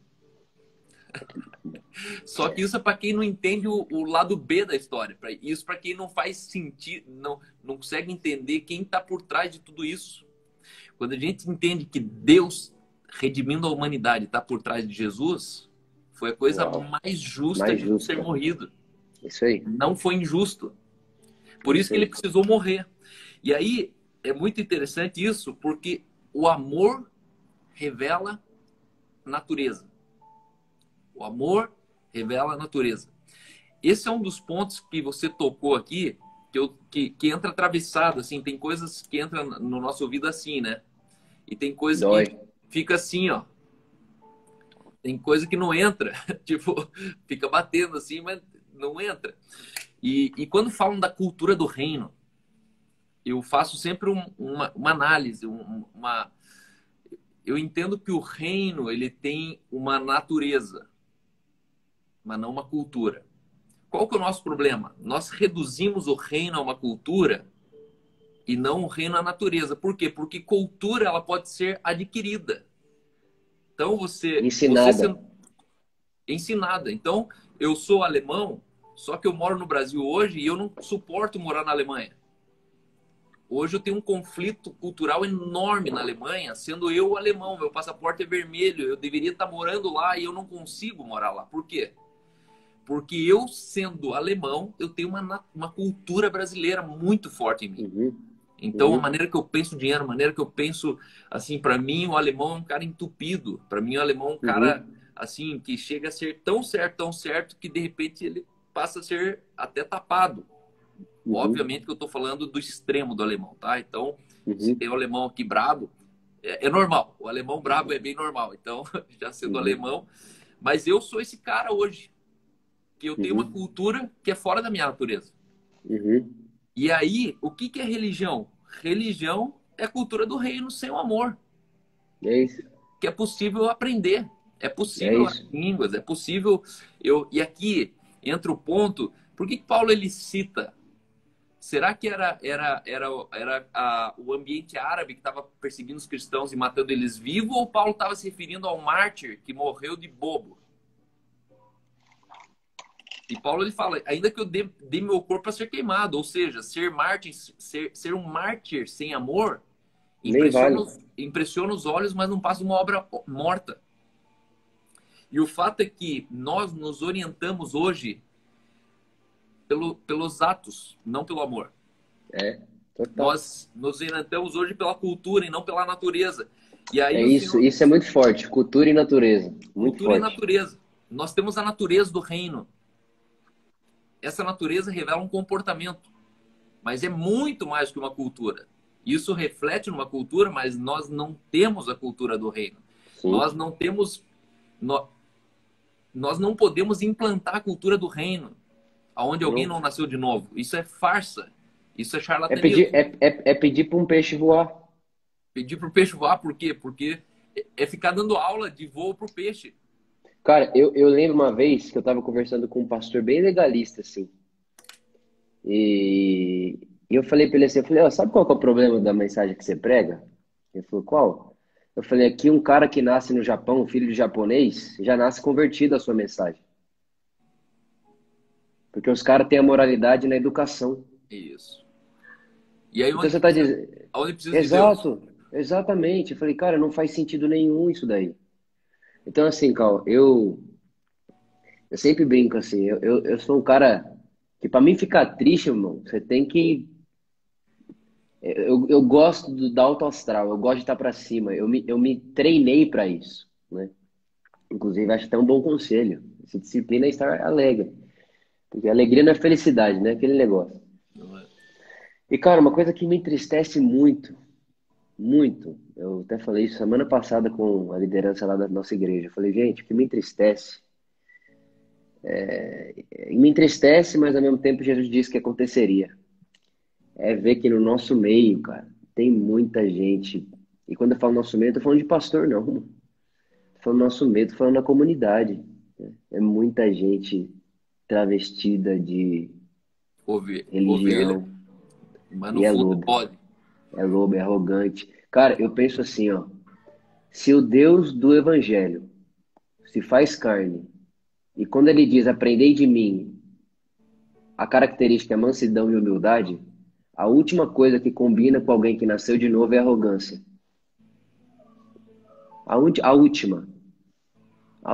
Só que isso é para quem não entende o lado B da história. Isso para quem não faz sentido, não consegue entender quem está por trás de tudo isso. Quando a gente entende que Deus, redimindo a humanidade, está por trás de Jesus, foi a coisa Uau. mais justa Mais Jesus ter justa. morrido. Isso aí. Não foi injusto. Por isso Isso que ele aí. precisou morrer. E aí é muito interessante isso, porque o amor revela natureza. O amor revela a natureza. Esse é um dos pontos que você tocou aqui, que entra atravessado, assim, tem coisas que entram no nosso ouvido assim, né? E tem coisa que Dói. fica assim, ó. Tem coisa que não entra, tipo, fica batendo assim, mas não entra. E quando falam da cultura do reino, eu faço sempre uma análise, eu entendo que o reino ele tem uma natureza, mas não uma cultura. Qual que é o nosso problema? Nós reduzimos o reino a uma cultura e não o reino da natureza. Por quê? Porque cultura ela pode ser adquirida. Então você Ensinada. sendo ensinada. Então eu sou alemão, só que eu moro no Brasil hoje e eu não suporto morar na Alemanha. Hoje eu tenho um conflito cultural enorme na Alemanha, sendo eu alemão, meu passaporte é vermelho, eu deveria estar morando lá e eu não consigo morar lá. Por quê? Porque eu, sendo alemão, eu tenho uma cultura brasileira muito forte em mim. Uhum. Então, a Uhum. maneira que eu penso dinheiro, a maneira que eu penso, assim, para mim, o alemão é um cara entupido. Para mim, o alemão é um cara, Uhum. assim, que chega a ser tão certo, que de repente ele passa a ser até tapado. Uhum. Obviamente que eu estou falando do extremo do alemão, tá? Então, se Uhum. tem o alemão aqui brabo, é normal. O alemão brabo é bem normal. Então, já sendo Uhum. alemão. Mas eu sou esse cara hoje, que eu tenho uma Uhum. cultura que é fora da minha natureza. Uhum. E aí, o que que é religião? Religião é a cultura do reino sem o amor, É isso. que é possível aprender, é É possível as isso. línguas, é possível eu. E aqui entra o ponto. Por que que Paulo ele cita? Será que era o ambiente árabe que estava perseguindo os cristãos e matando eles vivos, ou Paulo estava se referindo ao mártir que morreu de bobo? E Paulo ele fala, ainda que eu dê meu corpo para ser queimado, ou seja, ser mártir, ser um mártir sem amor, Nem impressiona, vale. impressiona os olhos, mas não passa uma obra morta. E o fato é que nós nos orientamos hoje pelos atos, não pelo amor. É. Total. Nós nos orientamos hoje pela cultura e não pela natureza. E aí É o isso. Senhor, Isso é muito forte. Cultura e natureza. Muito cultura e forte. natureza. Nós temos a natureza do reino. Essa natureza revela um comportamento, mas é muito mais que uma cultura. Isso reflete numa cultura, mas nós não temos a cultura do reino. Nós Sim. não temos, nós não podemos implantar a cultura do reino aonde alguém Não. não nasceu de novo. Isso é farsa. Isso é É pedir, charlatanismo. é pedir para um peixe voar. Pedir para o peixe voar, por quê? Porque é ficar dando aula de voo para o peixe. Cara, eu lembro uma vez que eu tava conversando com um pastor bem legalista, assim. E eu falei pra ele assim, eu falei, ó, sabe qual que é o problema da mensagem que você prega? Ele falou, qual? Eu falei, aqui um cara que nasce no Japão, filho de japonês, já nasce convertido à sua mensagem. Porque os caras têm a moralidade na educação. Isso. E aí Então você tá dizendo... onde precisa de Deus? Exato, exatamente. Eu falei, cara, não faz sentido nenhum isso daí. Então, assim, Cal, eu sempre brinco assim, eu sou um cara que pra mim ficar triste, irmão, você tem que. Eu gosto da alto astral, eu gosto de estar pra cima, eu me treinei pra isso, né? Inclusive, acho até um bom conselho. Essa disciplina é estar alegre. Porque alegria não é felicidade, né? Aquele negócio. Não é? E, cara, uma coisa que me entristece muito, muito, eu até falei isso semana passada com a liderança lá da nossa igreja. Eu falei, gente, o que me entristece, e me entristece, mas ao mesmo tempo Jesus disse que aconteceria. É ver que no nosso meio, cara, tem muita gente. E quando eu falo nosso meio, eu tô falando de pastor, não. Tô falando nosso meio, tô falando da comunidade. É muita gente travestida de Ovelha, religião mas no e é fundo lobo. pode. É lobo, é arrogante. Cara, eu penso assim, ó. Se o Deus do Evangelho se faz carne, e quando ele diz, aprendei de mim, a característica é mansidão e humildade, a última coisa que combina com alguém que nasceu de novo é arrogância. A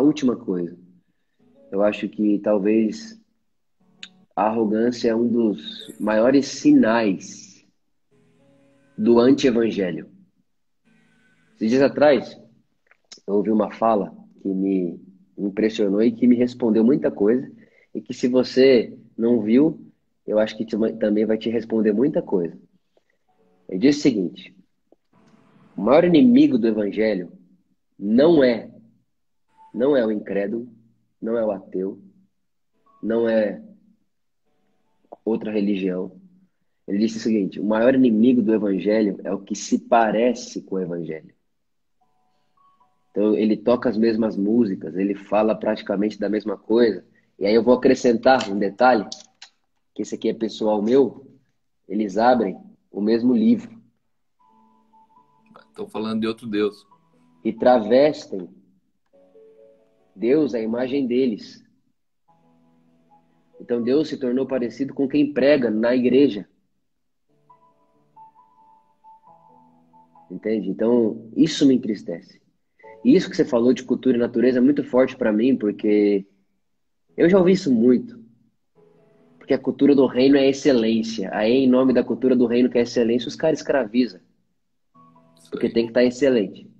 última coisa. Eu acho que talvez a arrogância é um dos maiores sinais do anti-evangelho. Esses dias atrás, eu ouvi uma fala que me impressionou e que me respondeu muita coisa, e que se você não viu, eu acho que também vai te responder muita coisa. Ele disse o seguinte: o maior inimigo do evangelho não é, não é o incrédulo, não é o ateu, não é outra religião. Ele disse o seguinte: o maior inimigo do evangelho é o que se parece com o evangelho. Então, ele toca as mesmas músicas, ele fala praticamente da mesma coisa. E aí eu vou acrescentar um detalhe, que esse aqui é pessoal meu. Eles abrem o mesmo livro Estão falando de outro Deus. e travestem Deus à imagem deles. Então Deus se tornou parecido com quem prega na igreja. Entende? Então isso me entristece. E isso que você falou de cultura e natureza é muito forte para mim, porque eu já ouvi isso muito. Porque a cultura do reino é excelência. Aí, em nome da cultura do reino, que é excelência, os caras escravizam. Isso Porque aí. tem que estar em excelente.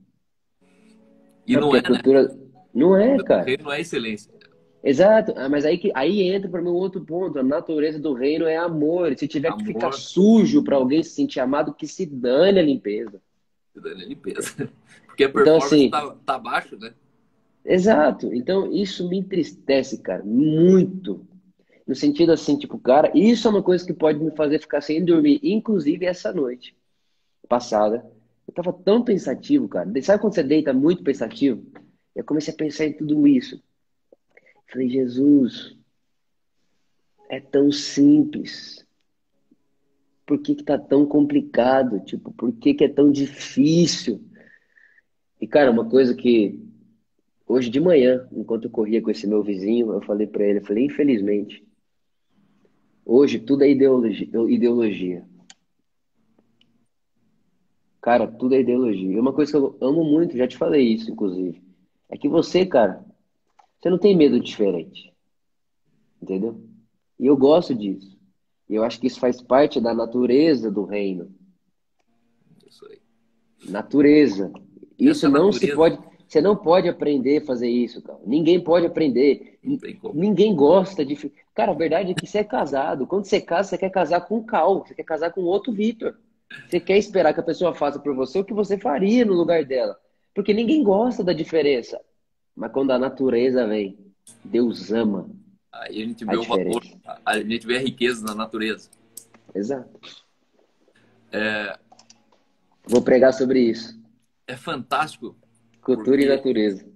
E Não, não porque é, a né? cultura. Não é, O cara. reino não é excelência. Exato. Ah, mas aí entra para mim um outro ponto. A natureza do reino é amor. Se tiver que ficar Amor, sujo para alguém se sentir amado, que se dane a limpeza. cidadania e limpeza. Porque a Então, performance assim, tá abaixo, né? exato. Então, isso me entristece, cara, muito. No sentido assim, tipo, cara, isso é uma coisa que pode me fazer ficar sem dormir, inclusive essa noite passada. Eu tava tão pensativo, cara. Sabe quando você deita muito pensativo? Eu comecei a pensar em tudo isso. Falei, Jesus, é tão simples. Por que que tá tão complicado? Tipo, por que que é tão difícil? E, cara, uma coisa que hoje de manhã, enquanto eu corria com esse meu vizinho, eu falei pra ele, eu falei, infelizmente, hoje tudo é ideologia, ideologia. Cara, tudo é ideologia. E uma coisa que eu amo muito, já te falei isso, inclusive, é que você, cara, você não tem medo de diferente, entendeu? E eu gosto disso. E eu acho que isso faz parte da natureza do reino. Isso aí. Natureza. Isso Essa não se natureza, pode. Você não pode aprender a fazer isso, cara. Ninguém pode aprender. não tem como. Ninguém gosta de. Cara, a verdade é que você é casado. Quando você casa, você quer casar com o Cal. Você quer casar com outro Vitor. Você quer esperar que a pessoa faça por você o que você faria no lugar dela. Porque ninguém gosta da diferença. Mas quando a natureza vem, Deus ama Aí a gente a vê o valor, diferença. a gente vê a riqueza na natureza. Exato. Vou pregar sobre isso. É fantástico, Cultura e porque natureza.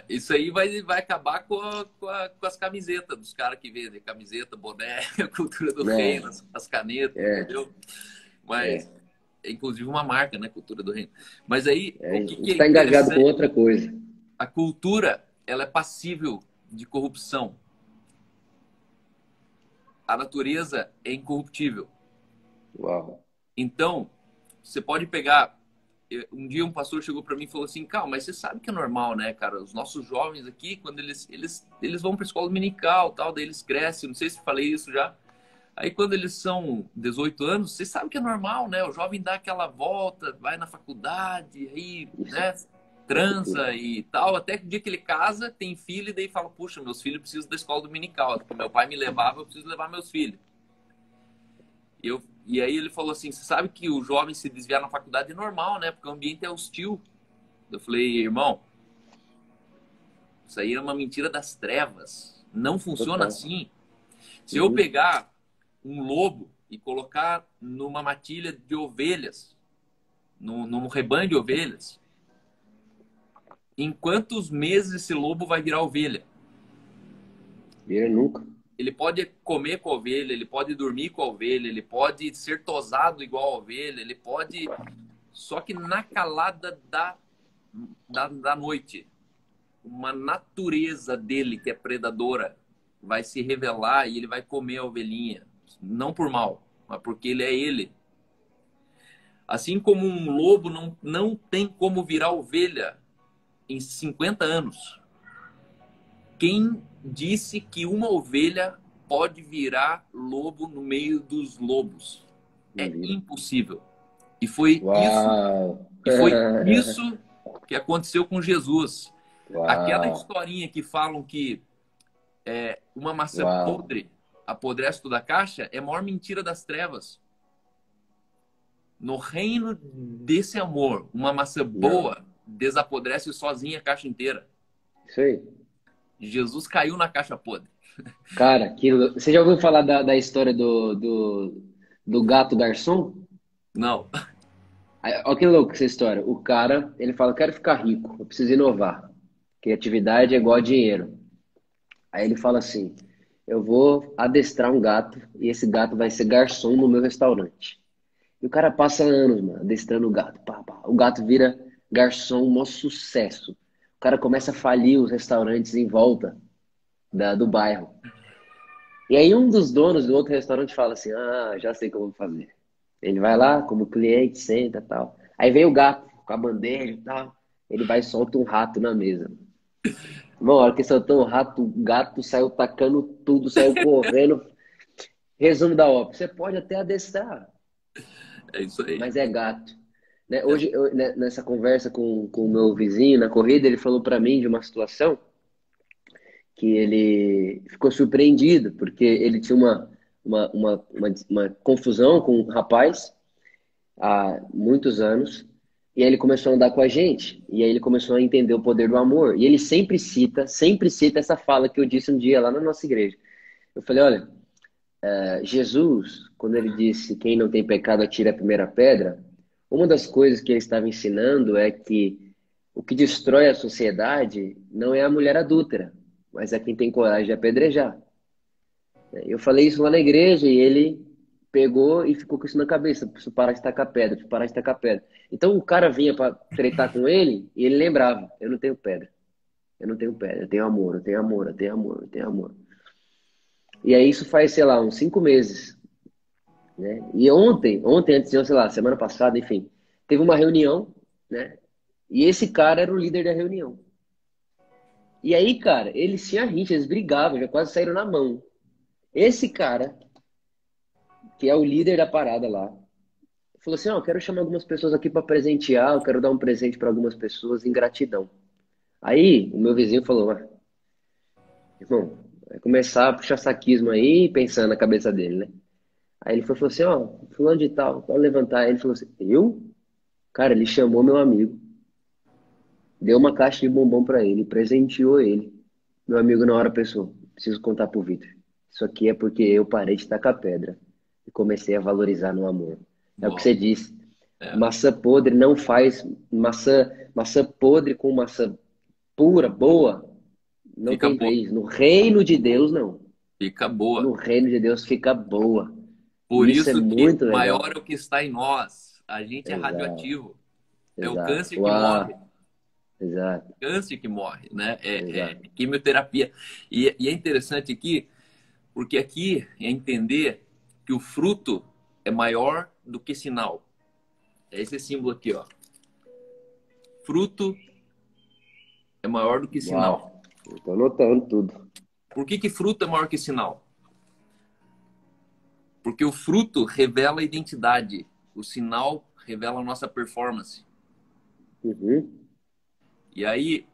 isso aí vai acabar com as camisetas dos caras que vendem camiseta, boné, a cultura do reino, É, as canetas, é, entendeu? Mas é. é inclusive uma marca, né? Cultura do reino. Mas aí, É, o a que gente é está engajado com interessante? outra coisa. A cultura, ela é passível de corrupção. A natureza é incorruptível. Uau. Então, você pode pegar. Um dia um pastor chegou para mim e falou assim: Calma, mas você sabe que é normal, né, cara? Os nossos jovens aqui, quando eles vão para escola dominical, tal, daí eles crescem. Não sei se falei isso já. Aí, quando eles são 18 anos, você sabe que é normal, né? O jovem dá aquela volta, vai na faculdade, aí, Isso né? é cultura. Transa e tal, até que o dia que ele casa, tem filho, e daí fala: Puxa, meus filhos precisam da escola dominical. Porque meu pai me levava, eu preciso levar meus filhos. E aí ele falou assim: Você sabe que o jovem se desviar na faculdade é normal, né? Porque o ambiente é hostil. Eu falei: Irmão, isso aí é uma mentira das trevas. Não funciona Total. assim. Se eu Uhum. pegar um lobo e colocar numa matilha de ovelhas, num rebanho de ovelhas, em quantos meses esse lobo vai virar ovelha? Vira nunca. Ele pode comer com a ovelha, ele pode dormir com a ovelha, ele pode ser tosado igual a ovelha, ele pode. Só que na calada da noite, uma natureza dele que é predadora vai se revelar e ele vai comer a ovelhinha. Não por mal, mas porque ele é ele. Assim como um lobo não tem como virar ovelha em 50 anos. Quem disse que uma ovelha pode virar lobo no meio dos lobos? Não É vira. impossível. E foi isso, Uau. e foi isso que aconteceu com Jesus. Aquela Uau. historinha que falam que uma maçã Uau. podre apodrece toda a caixa é a maior mentira das trevas. No reino desse amor, uma maçã Não. boa desapodrece sozinha a caixa inteira. Isso aí. Jesus caiu na caixa podre. Cara, você já ouviu falar da história do gato garçom? Não. Olha que louco essa história. O cara, ele fala, quero ficar rico, eu preciso inovar. Criatividade é igual a dinheiro. Aí ele fala assim, eu vou adestrar um gato e esse gato vai ser garçom no meu restaurante. E o cara passa anos, mano, adestrando o gato. Pá, pá. O gato vira garçom, um maior sucesso. O cara começa a falir os restaurantes em volta do bairro. E aí um dos donos do outro restaurante fala assim, ah, já sei o que eu vou fazer. Ele vai lá, como cliente, senta e tal. Aí vem o gato com a bandeja e tal. Ele vai e solta um rato na mesa. Uma hora que soltou o rato, o gato saiu tacando tudo, saiu correndo. Resumo da ópera. Você pode até adestrar, É isso aí. mas é gato. Né? É, Hoje, nessa conversa com o meu vizinho na corrida, ele falou para mim de uma situação que ele ficou surpreendido, porque ele tinha uma confusão com um rapaz há muitos anos, e aí ele começou a andar com a gente, e aí ele começou a entender o poder do amor. E ele sempre cita essa fala que eu disse um dia lá na nossa igreja. Eu falei, olha, Jesus, quando ele disse quem não tem pecado atira a primeira pedra, uma das coisas que ele estava ensinando é que o que destrói a sociedade não é a mulher adúltera, mas é quem tem coragem de apedrejar. Eu falei isso lá na igreja e ele pegou e ficou com isso na cabeça. Preciso parar de tacar pedra, preciso parar de tacar pedra. Então o cara vinha para tretar com ele e ele lembrava: eu não tenho pedra, eu não tenho pedra, eu tenho amor, eu tenho amor, eu tenho amor, eu tenho amor. E aí isso faz, sei lá, uns 5 meses, né? E ontem, antes de, sei lá, semana passada, enfim, teve uma reunião, né? E esse cara era o líder da reunião. E aí, cara, eles tinham rixa, eles brigavam, já quase saíram na mão. Esse cara, que é o líder da parada lá, falou assim: ó, eu quero chamar algumas pessoas aqui para presentear, eu quero dar um presente para algumas pessoas em gratidão. Aí, o meu vizinho falou: ah, irmão, vai começar a puxar saquismo aí, pensando na cabeça dele, né? Aí ele falou assim: ó, fulano de tal, pode levantar. Aí ele falou assim: eu? Cara, ele chamou meu amigo, deu uma caixa de bombom para ele, presenteou ele. Meu amigo, na hora, pensou: preciso contar pro Vitor. Isso aqui é porque eu parei de tacar pedra e comecei a valorizar no amor. É o que bom, você disse. é, Maçã podre não faz maçã podre com maçã pura, boa, não fica tem boa, vez. No reino de Deus, não. fica boa. No reino de Deus fica boa. Por E isso é isso que muito maior legal. é o que está em nós. A gente é Exato, radioativo. É o exato. câncer que morre. Uau, exato, Câncer que morre, né? É exato. quimioterapia. E é interessante aqui, porque aqui é entender que o fruto é maior do que sinal. É esse símbolo aqui, ó. Fruto é maior do que sinal. Uau. Eu tô anotando tudo. Por que fruto é maior que sinal? Porque o fruto revela a identidade, o sinal revela a nossa performance. Uhum. E aí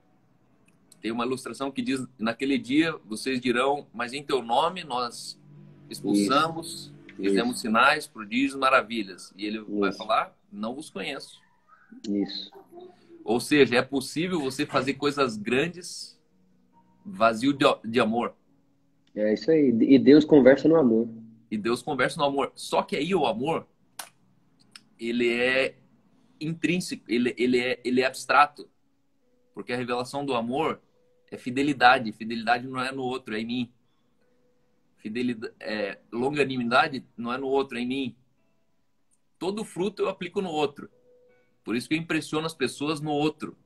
tem uma ilustração que diz: naquele dia vocês dirão, mas em teu nome nós Isso, expulsamos, fizemos isso, sinais, prodígios, maravilhas. E ele vai isso, falar: não vos conheço. isso. Ou seja, é possível você fazer coisas grandes vazio de amor. É isso aí. E Deus conversa no amor. E Deus conversa no amor. Só que aí o amor, ele é intrínseco, ele é abstrato. Porque a revelação do amor é fidelidade. Fidelidade não é no outro, é em mim. Fidelidade, longanimidade não é no outro, é em mim. Todo fruto eu aplico no outro. Por isso que eu impressiono as pessoas no outro.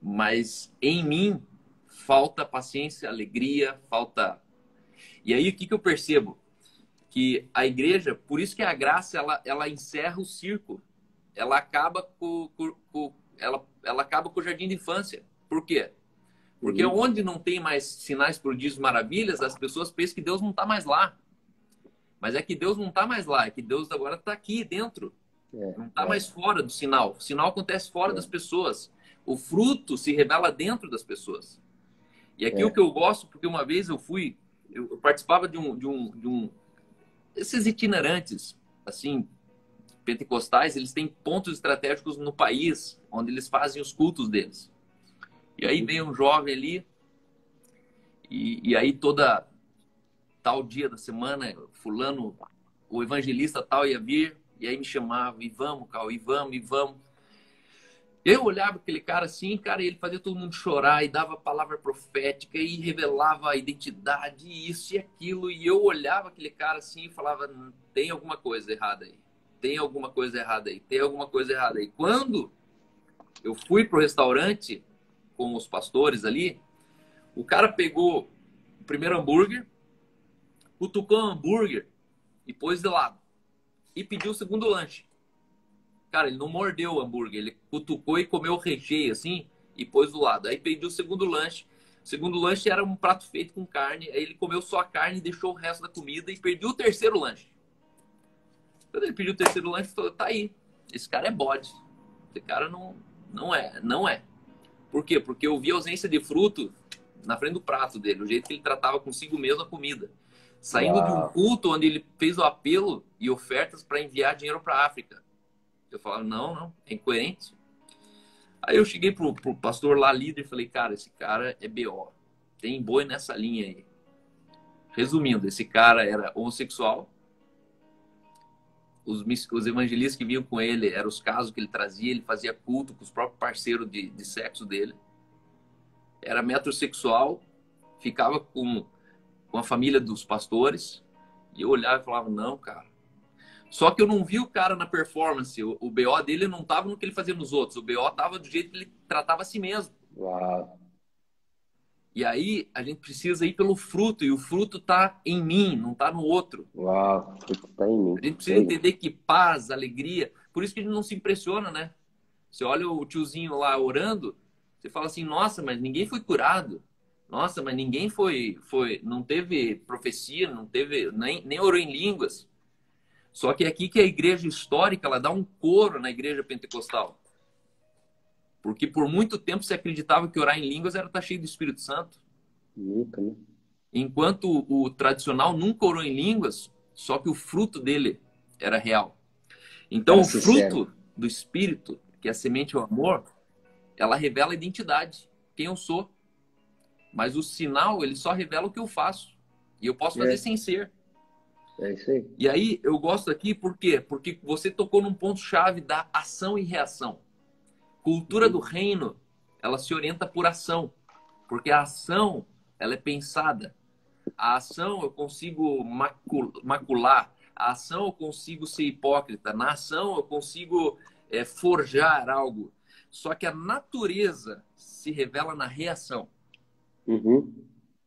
Mas em mim falta paciência, alegria, falta. E aí o que eu percebo? Que a igreja, por isso que a graça ela encerra o circo. Ela acaba ela acaba com o jardim de infância. Por quê? Porque Uhum. onde não tem mais sinais, prodígios, maravilhas, as pessoas pensam que Deus não está mais lá. Mas é que Deus não está mais lá, é que Deus agora está aqui dentro. É, Não está é, mais fora do sinal. O sinal acontece fora das é, pessoas. O fruto se revela dentro das pessoas. E aqui o é. que eu gosto, porque uma vez eu participava esses itinerantes, assim, pentecostais, eles têm pontos estratégicos no país, onde eles fazem os cultos deles. E aí Uhum. veio um jovem ali, e aí toda tal dia da semana, fulano, o evangelista tal ia vir, e aí me chamava, e vamos, Cal, e vamos, e vamos. Eu olhava aquele cara assim, cara, e ele fazia todo mundo chorar, e dava palavra profética, e revelava a identidade, isso e aquilo, e eu olhava aquele cara assim e falava, tem alguma coisa errada aí. tem alguma coisa errada aí, tem alguma coisa errada aí. Quando eu fui pro restaurante com os pastores ali, o cara pegou o primeiro hambúrguer, cutucou o hambúrguer e pôs de lado. E pediu o segundo lanche. Cara, ele não mordeu o hambúrguer, ele cutucou e comeu o recheio assim e pôs do lado. Aí pediu o segundo lanche. O segundo lanche era um prato feito com carne. Aí ele comeu só a carne e deixou o resto da comida e pediu o terceiro lanche. Quando ele pediu o terceiro lanche, falou, tá aí. Esse cara é bode. Esse cara não é. Por quê? Porque eu vi a ausência de fruto na frente do prato dele, o jeito que ele tratava consigo mesmo a comida. Saindo de um Uau. culto onde ele fez o apelo e ofertas para enviar dinheiro para a África. Eu falava, não, é incoerente. Aí eu cheguei pro pastor lá, líder, e falei, cara, esse cara é BO. Tem boi nessa linha aí. Resumindo, esse cara era homossexual. Os evangelistas que vinham com ele eram os casos que ele trazia, ele fazia culto com os próprios parceiros de sexo dele. Era metrosexual, ficava com a família dos pastores, e eu olhava e falava, não, cara. Só que eu não vi o cara na performance, o BO dele não estava no que ele fazia nos outros, o BO estava do jeito que ele tratava a si mesmo. Uau. E aí a gente precisa ir pelo fruto, e o fruto está em mim, não está no outro. Uau. Isso tá em mim. A gente precisa entender que paz, alegria, por isso que a gente não se impressiona, né? Você olha o tiozinho lá orando, você fala assim, nossa, mas ninguém foi curado. Nossa, mas ninguém não teve profecia, não teve, nem orou em línguas. Só que é aqui que a igreja histórica, ela dá um coro na igreja pentecostal. Porque por muito tempo se acreditava que orar em línguas era estar cheio do Espírito Santo. Nunca, né? Enquanto o tradicional nunca orou em línguas, só que o fruto dele era real. Então, Era o sincero. fruto do Espírito, que é a semente do amor, ela revela a identidade, quem eu sou. Mas o sinal, ele só revela o que eu faço. E eu posso fazer sem ser. É isso aí. E aí, eu gosto aqui, por quê? Porque você tocou num ponto-chave da ação e reação. Cultura do reino, ela se orienta por ação. Porque a ação, ela é pensada. A ação eu consigo macular. A ação eu consigo ser hipócrita. Na ação eu consigo forjar algo. Só que a natureza se revela na reação. Uhum.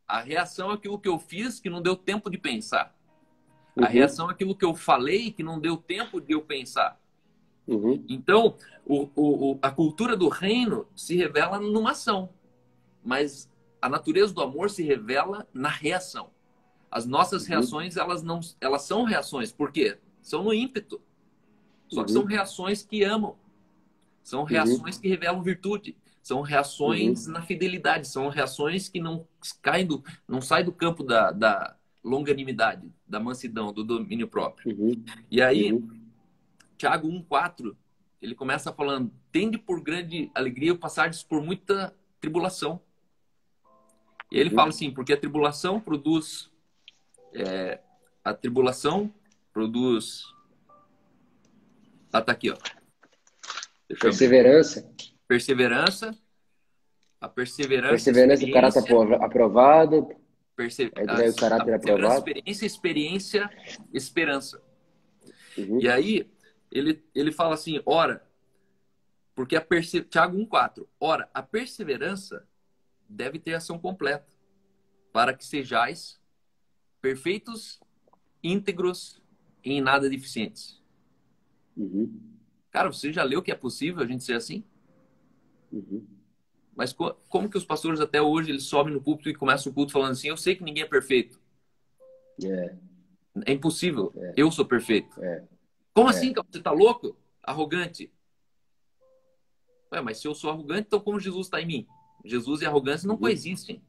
A reação é aquilo que eu fiz que não deu tempo de pensar. A Uhum. reação é aquilo que eu falei que não deu tempo de eu pensar. Uhum. Então, a cultura do reino se revela numa ação. Mas a natureza do amor se revela na reação. As nossas reações, elas são reações. Por quê? São no ímpeto. Só que são reações que amam. São reações que revelam virtude. São reações na fidelidade. São reações que não saem do campo da longanimidade, da mansidão, do domínio próprio. E aí, Tiago 1,4, ele começa falando, tende por grande alegria passardes por muita tribulação. E ele fala assim, porque a tribulação produz... a tribulação produz... Ah, tá aqui, ó. Perseverança. Perseverança. A perseverança... Perseverança, o caráter aprovado. Aí o caráter aprovado. Experiência, esperança. E aí, ele fala assim, ora, porque Tiago 1,4, ora, a perseverança deve ter ação completa, para que sejais perfeitos, íntegros e em nada deficientes. Cara, você já leu que é possível a gente ser assim? Mas como que os pastores até hoje eles sobem no púlpito e começam o culto falando assim, eu sei que ninguém é perfeito. É impossível. Eu sou perfeito. Como assim, cara? Você tá louco? Arrogante. Ué, mas se eu sou arrogante, então como Jesus está em mim? Jesus e arrogância não coexistem.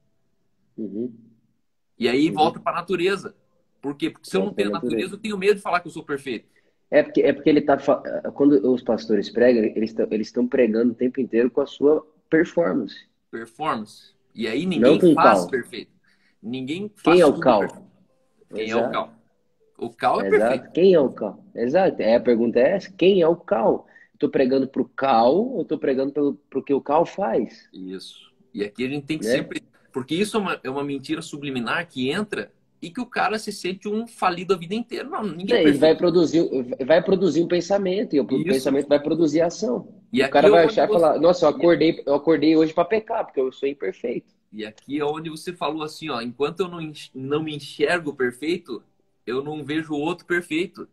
E aí volta para a natureza. Por quê? Porque se eu não tenho natureza, eu tenho medo de falar que eu sou perfeito. É porque ele tá... Quando os pastores pregam, eles estão pregando o tempo inteiro com a sua performance. Performance. E aí ninguém faz perfeito. Ninguém faz Quem é o cal? perfeito. Quem é o cal? O cal é perfeito. Quem é o cal? Exato. A pergunta é essa. Quem é o cal? Estou pregando para o cal ou estou pregando pro que o cal faz? Isso. E aqui a gente tem que sempre... Porque isso é uma mentira subliminar que entra e que o cara se sente um falido a vida inteira. Não, ninguém é É, ele perfeito. vai produzir um pensamento, e o Isso. pensamento vai produzir ação. E E o aqui cara é vai onde achar e você, falar, nossa, e eu acordei hoje para pecar, porque eu sou imperfeito. e aqui é onde você falou assim, ó, enquanto eu não me enxergo perfeito, eu não vejo o outro perfeito.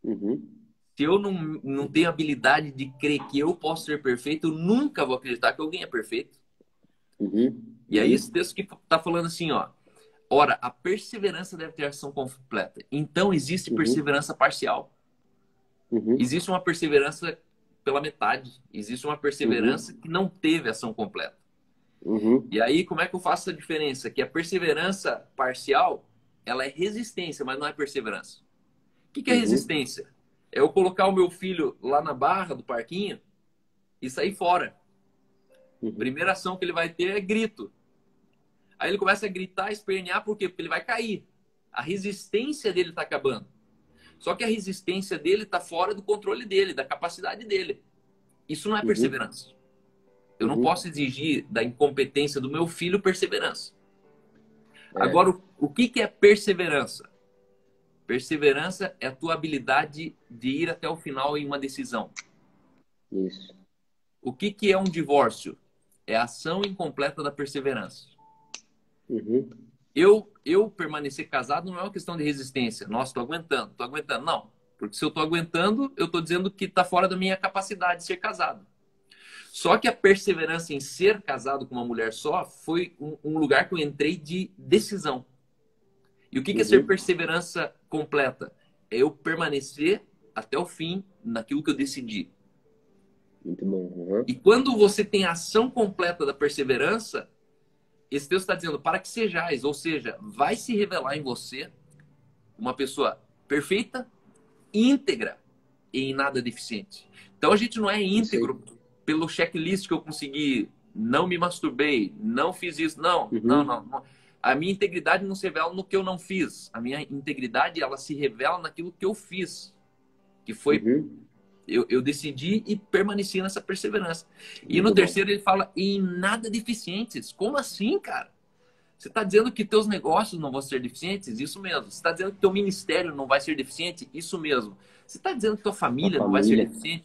Uhum, Se eu não tenho habilidade de crer que eu posso ser perfeito, eu nunca vou acreditar que alguém é perfeito. uhum, E aí esse uhum, texto que está falando assim, ó, ora, a perseverança deve ter ação completa. Então existe uhum, perseverança parcial. uhum, Existe uma perseverança pela metade. Existe uma perseverança uhum, que não teve ação completa. uhum, E aí, como é que eu faço essa diferença? Que a perseverança parcial, ela é resistência, mas não é perseverança. O que é uhum, resistência? É eu colocar o meu filho lá na barra do parquinho e sair fora. uhum, Primeira ação que ele vai ter é grito. Aí ele começa a gritar, espernear, por quê? Porque ele vai cair. A resistência dele está acabando. Só que a resistência dele está fora do controle dele, da capacidade dele. Isso não é uhum, perseverança. Eu não uhum. posso exigir da incompetência do meu filho perseverança. É, Agora, o que é perseverança? Perseverança é a tua habilidade de ir até o final em uma decisão. isso. O que é um divórcio? É a ação incompleta da perseverança. Uhum, Eu permanecer casado não é uma questão de resistência. Nossa, estou aguentando, estou aguentando. Não. Porque se eu estou aguentando, eu estou dizendo que está fora da minha capacidade de ser casado. Só que a perseverança em ser casado com uma mulher só foi um lugar que eu entrei de decisão. E o que é ser uhum. perseverança completa? É eu permanecer até o fim naquilo que eu decidi. Muito bom. Uhum, E quando você tem a ação completa da perseverança, esse texto está dizendo para que sejais, ou seja, vai se revelar em você uma pessoa perfeita, íntegra e em nada deficiente. Então a gente não é isso aí. íntegro pelo checklist que eu consegui, não me masturbei, não fiz isso, não, não, Uhum, não, não. A minha integridade não se revela no que eu não fiz. A minha integridade ela se revela naquilo que eu fiz, que foi uhum. eu decidi e permaneci nessa perseverança. E no Muito bom. terceiro ele fala em nada deficientes. Como assim, cara? Você está dizendo que teus negócios não vão ser deficientes? Isso mesmo. Você está dizendo que teu ministério não vai ser deficiente? Isso mesmo. Você está dizendo que tua Uma família não vai ser família. deficiente?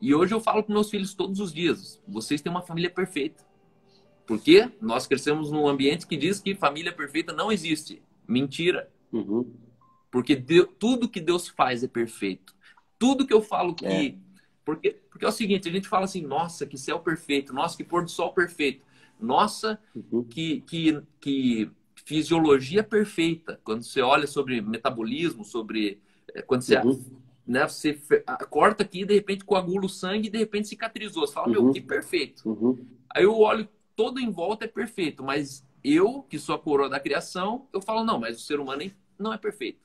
E hoje eu falo para meus filhos todos os dias: vocês têm uma família perfeita. Porque nós crescemos num ambiente que diz que família perfeita não existe. Mentira. Uhum. Porque tudo que Deus faz é perfeito. Tudo que eu falo É. que. Porque é o seguinte: a gente fala assim, nossa, que céu perfeito, nossa, que pôr do sol perfeito, nossa, Uhum. que fisiologia perfeita. Quando você olha sobre metabolismo, sobre. Quando você, Uhum. né, você corta aqui, de repente coagula o sangue e de repente cicatrizou. Você fala, meu, que Uhum. perfeito. Uhum. Aí eu olho todo em volta é perfeito, mas eu, que sou a coroa da criação, eu falo, não, mas o ser humano não é perfeito.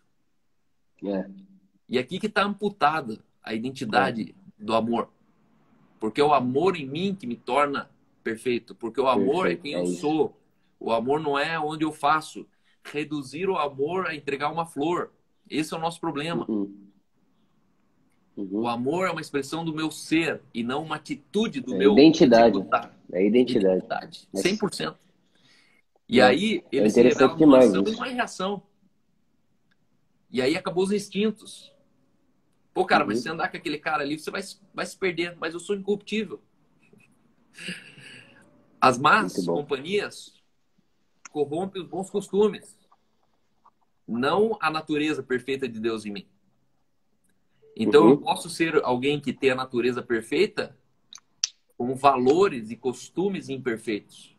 É. E aqui que está amputada a É. identidade do amor. Porque é o amor em mim que me torna perfeito. Porque o amor é Perfeito. quem É eu isso. sou. O amor não é onde eu faço. Reduzir o amor a entregar uma flor. Esse é o nosso problema. Uhum. O Uhum. amor é uma expressão do meu ser e não uma atitude do É meu identidade. executar. É identidade. Identidade. Mas, 100%. E né, aí é ele se revela interessante numa demais ação e isso. numa reação. E aí acabou os instintos. Pô, cara, mas se você Uhum. andar com aquele cara ali, você vai se perder. Mas eu sou incorruptível. As Muito más bom. companhias corrompem os bons costumes, não a natureza perfeita de Deus em mim. Então eu Uhum. posso ser alguém que tem a natureza perfeita com valores e costumes imperfeitos.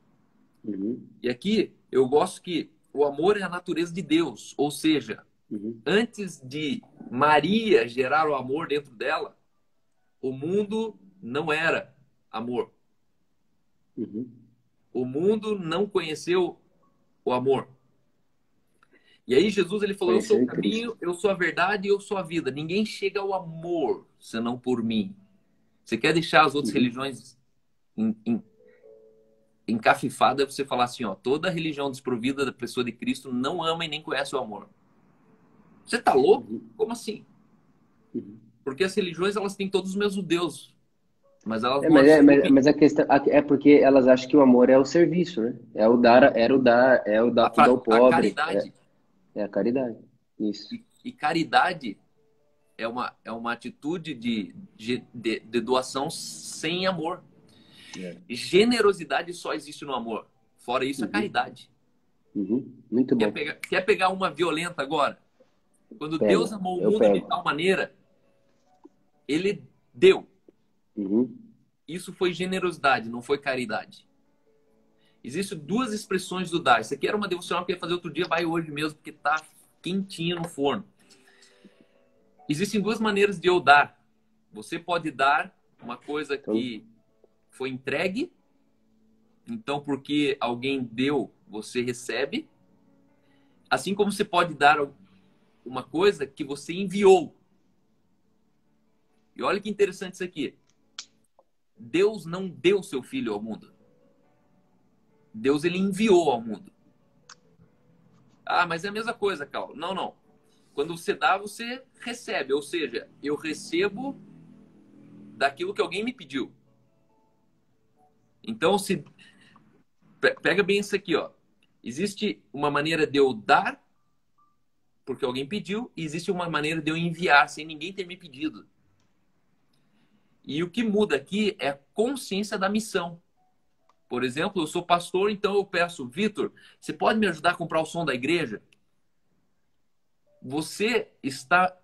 Uhum. E aqui eu gosto que o amor é a natureza de Deus, ou seja, Uhum. antes de Maria gerar o amor dentro dela, o mundo não era amor. Uhum. O mundo não conheceu o amor. E aí Jesus ele falou: eu sou Conheceu o em Cristo. caminho, eu sou a verdade e eu sou a vida. Ninguém chega ao amor senão por mim. Você quer deixar as outras Uhum. religiões encafifadas, é você falar assim, ó, toda religião desprovida da pessoa de Cristo não ama e nem conhece o amor. Você tá louco? Uhum. Como assim? Uhum. Porque as religiões elas têm todos os mesmos deuses. mas elas É, não assumem mas a questão é porque elas acham que o amor é o serviço, né? É o dar, é o dar tudo ao a pobre, caridade. é a caridade. Isso. E caridade é uma atitude de doação sem amor. É. Generosidade só existe no amor. Fora isso, a Uhum, caridade. muito bom. Quer pegar uma violenta agora? Quando Deus Pega, amou o eu mundo de pego. tal maneira, ele deu. Uhum, Isso foi generosidade, não foi caridade. Existem duas expressões do dar. Isso aqui era uma devocional que eu ia fazer outro dia, vai hoje mesmo, porque tá quentinho no forno. Existem duas maneiras de eu dar. Você pode dar uma coisa então, que foi entregue, então porque alguém deu, você recebe. Assim como você pode dar uma coisa que você enviou. E olha que interessante isso aqui. Deus não deu seu filho ao mundo. Deus ele enviou ao mundo. Ah, mas é a mesma coisa, Cal. Não, não. Quando você dá, você recebe. Ou seja, eu recebo daquilo que alguém me pediu. Então, se pega bem isso aqui, ó. Existe uma maneira de eu dar porque alguém pediu e existe uma maneira de eu enviar sem ninguém ter me pedido. E o que muda aqui é a consciência da missão. Por exemplo, eu sou pastor, então eu peço, Vitor, você pode me ajudar a comprar o som da igreja? Você está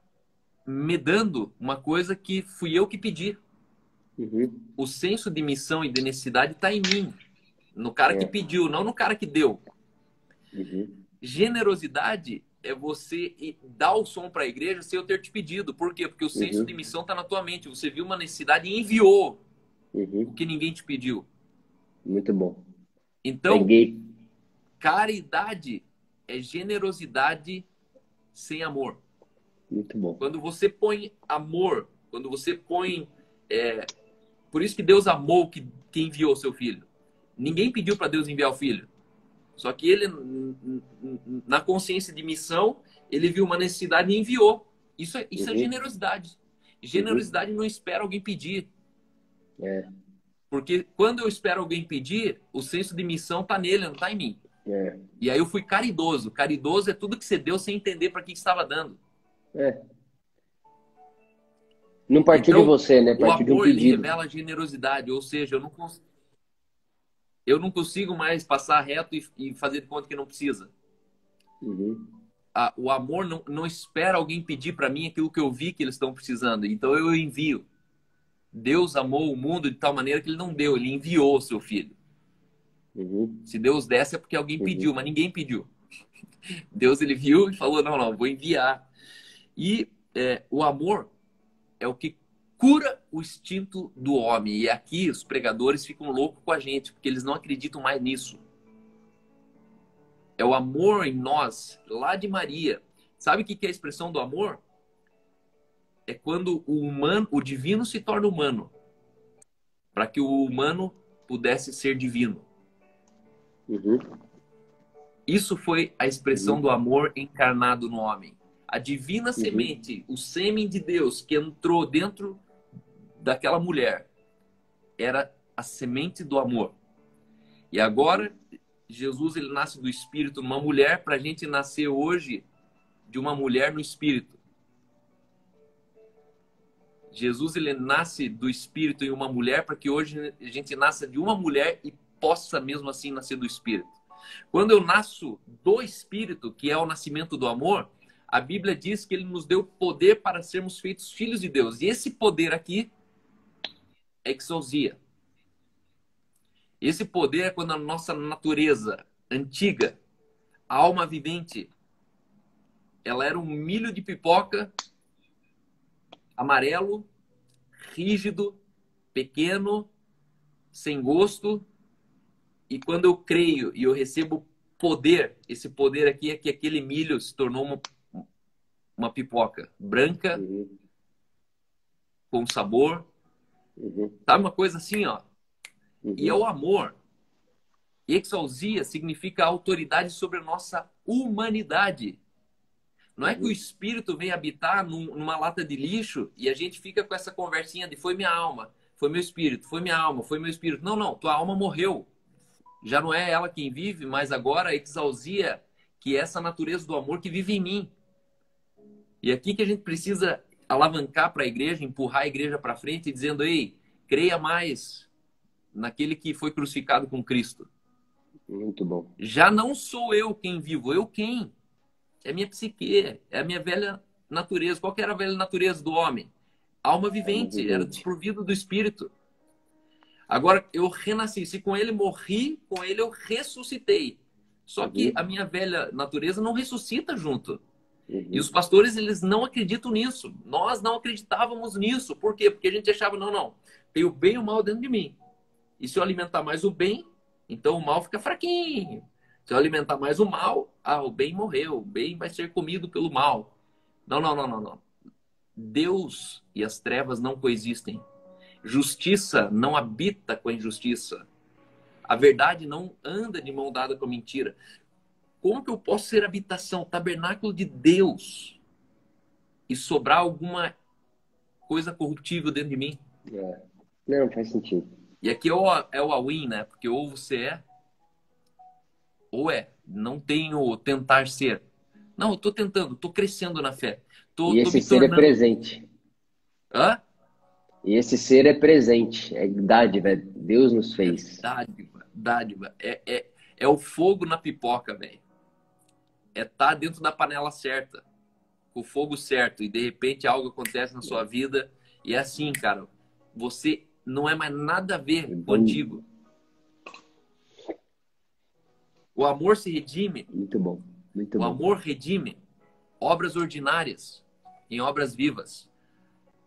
me dando uma coisa que fui eu que pedi. uhum, O senso de missão e de necessidade está em mim, no cara que é, pediu, não no cara que deu. uhum, Generosidade é você dar o som para a igreja sem eu ter te pedido. Por quê? Porque o senso de uhum, missão está na tua mente. Você viu uma necessidade e enviou o uhum, que ninguém te pediu. muito bom. Então, Peguei. caridade é generosidade sem amor. Muito bom. Quando você põe amor, quando você põe. Por isso que Deus amou que enviou o seu filho. Ninguém pediu para Deus enviar o filho. Só que ele, na consciência de missão, ele viu uma necessidade e enviou. Isso é Uhum, generosidade. uhum, Generosidade não espera alguém pedir. é, Porque quando eu espero alguém pedir, o senso de missão está nele, não está em mim. é, E aí eu fui caridoso. Caridoso é tudo que você deu sem entender para que estava dando. é. Não partiu de Então, você, né? o Partiu de um amor, ele pedido. revela a generosidade. Ou seja, eu não consigo mais passar reto e fazer de conta que não precisa. Uhum, O amor não espera alguém pedir para mim aquilo que eu vi que eles estão precisando. Então eu envio. Deus amou o mundo de tal maneira que ele não deu, ele enviou o seu filho. uhum, Se Deus desse é porque alguém uhum, pediu, mas ninguém pediu. Deus ele viu e falou: não, não, vou enviar. E o amor é o que cura o instinto do homem. E aqui os pregadores ficam loucos com a gente, porque eles não acreditam mais nisso. É o amor em nós, lá de Maria. Sabe o que é a expressão do amor? É quando o humano, o divino se torna humano, para que o humano pudesse ser divino. uhum, Isso foi a expressão uhum, do amor encarnado no homem. A divina uhum, semente, o sêmen de Deus que entrou dentro daquela mulher, era a semente do amor. E uhum, agora, Jesus ele nasce do Espírito numa mulher para a gente nascer hoje de uma mulher no Espírito. Jesus ele nasce do Espírito em uma mulher para que hoje a gente nasça de uma mulher e possa mesmo assim nascer do Espírito. Quando eu nasço do Espírito, que é o nascimento do amor, a Bíblia diz que ele nos deu poder para sermos feitos filhos de Deus. E esse poder aqui é exousia. Esse poder é quando a nossa natureza antiga, a alma vivente, ela era um milho de pipoca amarelo, rígido, pequeno, sem gosto. E quando eu creio e eu recebo poder, esse poder aqui é que aquele milho se tornou uma pipoca branca, uhum, com sabor. uhum, Sabe uma coisa assim, ó? E é o uhum, amor. Exousia significa autoridade sobre a nossa humanidade. Não é que o uhum, espírito vem habitar numa lata de lixo e a gente fica com essa conversinha de foi minha alma, foi meu espírito, foi minha alma, foi meu espírito. Não, não, tua alma morreu. Já não é ela quem vive, mas agora a exousia, que é essa natureza do amor que vive em mim. E aqui que a gente precisa alavancar para a igreja, empurrar a igreja para frente, dizendo, ei, creia mais naquele que foi crucificado com Cristo. Muito bom. Já não sou eu quem vivo, eu quem? É minha psique, é a minha velha natureza. Qual que era a velha natureza do homem? Alma vivente, era desprovido do espírito. Agora, eu renasci. Se com ele morri, com ele eu ressuscitei. Só que a minha velha natureza não ressuscita junto. E os pastores, eles não acreditam nisso. Nós não acreditávamos nisso. Por quê? Porque a gente achava, não, tem o bem e o mal dentro de mim. E se eu alimentar mais o bem, então o mal fica fraquinho. Se eu alimentar mais o mal, o bem morreu. O bem vai ser comido pelo mal. Não. Deus e as trevas não coexistem. Justiça não habita com a injustiça. A verdade não anda de mão dada com a mentira. Como que eu posso ser habitação, tabernáculo de Deus e sobrar alguma coisa corruptível dentro de mim? Não, faz sentido. E aqui é o all-in, né? Porque ou você é, ou é. Não tenho tentar ser. Não, eu tô tentando, tô crescendo na fé. E esse ser é presente. Hã? E esse ser é presente, é dádiva, Deus nos fez. Dádiva. É o fogo na pipoca, velho. É estar dentro da panela certa, com o fogo certo, e de repente algo acontece na sua vida, e é assim, cara, você não é mais nada a ver contigo. O amor se redime. Muito bom. Muito bom. O amor redime obras ordinárias em obras vivas.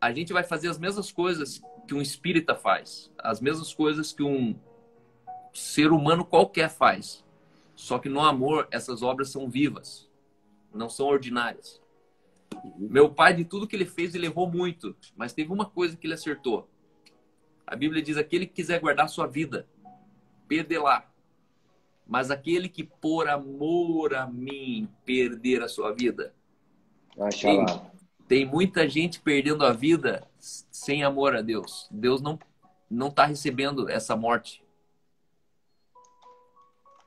A gente vai fazer as mesmas coisas que um espírita faz, as mesmas coisas que um ser humano qualquer faz. Só que no amor, essas obras são vivas, não são ordinárias. Meu pai, de tudo que ele fez, ele errou muito, mas teve uma coisa que ele acertou. A Bíblia diz, aquele que quiser guardar sua vida, perderá. Mas aquele que por amor a mim perder a sua vida. Tem muita gente perdendo a vida sem amor a Deus. Deus não está recebendo essa morte.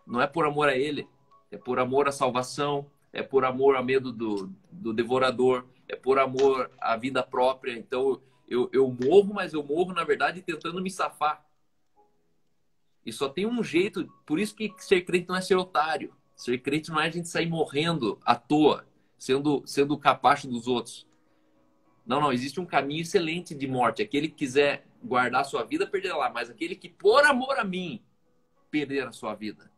Não é por amor a Ele, é por amor à salvação, é por amor ao medo do devorador, é por amor à vida própria. Então, eu morro, mas eu morro, na verdade, tentando me safar. E só tem um jeito, por isso que ser crente não é ser otário. Ser crente não é a gente sair morrendo à toa, sendo o capacho dos outros. Não, existe um caminho excelente de morte. Aquele que quiser guardar a sua vida, perderá. Mas aquele que, por amor a mim, perder a sua vida.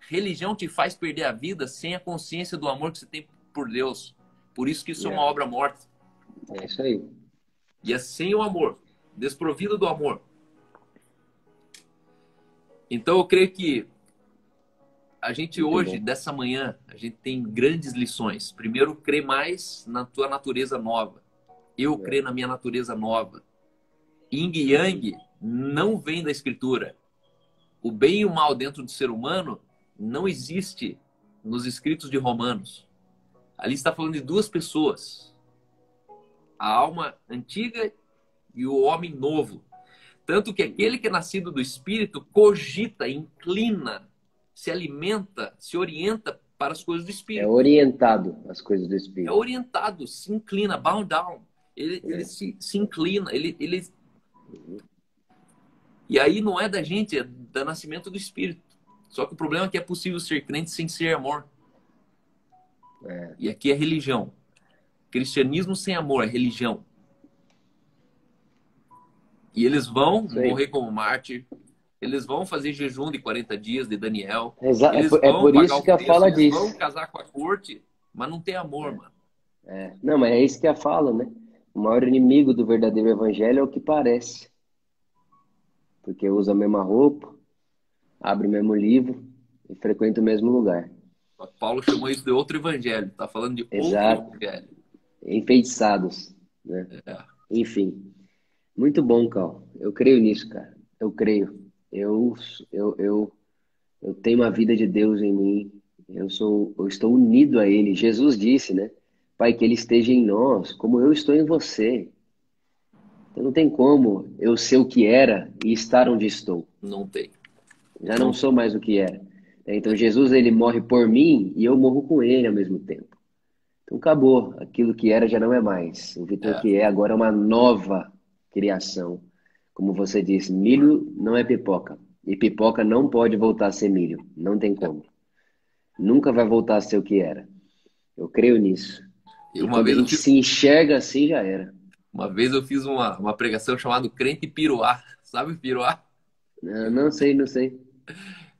Religião te faz perder a vida sem a consciência do amor que você tem por Deus. Por isso que isso é uma obra morta. É isso aí. E é sem o amor, desprovido do amor. Então eu creio que a gente hoje, dessa manhã, a gente tem grandes lições. Primeiro, crê mais na tua natureza nova. Eu creio na minha natureza nova. Yin e Yang não vem da Escritura. O bem e o mal dentro do ser humano não existe nos escritos de Romanos. Ali está falando de duas pessoas. A alma antiga e o homem novo. Tanto que aquele que é nascido do Espírito cogita, inclina, se alimenta, se orienta para as coisas do Espírito. É orientado às coisas do Espírito. É orientado, se inclina, bow down. Ele se inclina, ele... E aí não é da gente, é do nascimento do Espírito. Só que o problema é que é possível ser crente sem ser amor. E aqui é religião. Cristianismo sem amor é religião. E eles vão morrer como mártir. Eles vão fazer jejum de 40 dias de Daniel. Eles vão por isso que a fala diz. Eles vão casar com a corte, mas não tem amor, mano. Não, mas é isso que a fala, né? O maior inimigo do verdadeiro evangelho é o que parece. Porque usa a mesma roupa, abre o mesmo livro e frequenta o mesmo lugar. Paulo chamou isso de outro evangelho. Tá falando de outro evangelho. Enfeitiçados, né? Enfim. Muito bom, Cal. Eu creio nisso, cara. Eu creio. Eu tenho uma vida de Deus em mim. Eu estou unido a Ele. Jesus disse, né? Pai, que Ele esteja em nós, como eu estou em você. Então não tem como eu ser o que era e estar onde estou. Não tem. Já não Não, sou mais o que era. Então Jesus, ele morre por mim e eu morro com ele ao mesmo tempo. Então acabou. Aquilo que era já não é mais. O Vitor é, que é agora é uma nova criação. Como você disse, milho não é pipoca. E pipoca não pode voltar a ser milho. Não tem é. como. Nunca vai voltar a ser o que era. Eu creio nisso. E E quando a gente se enxerga assim, já era. uma vez eu fiz uma pregação chamada Crente Piruá. Sabe Piruá? Não, não sei, não sei.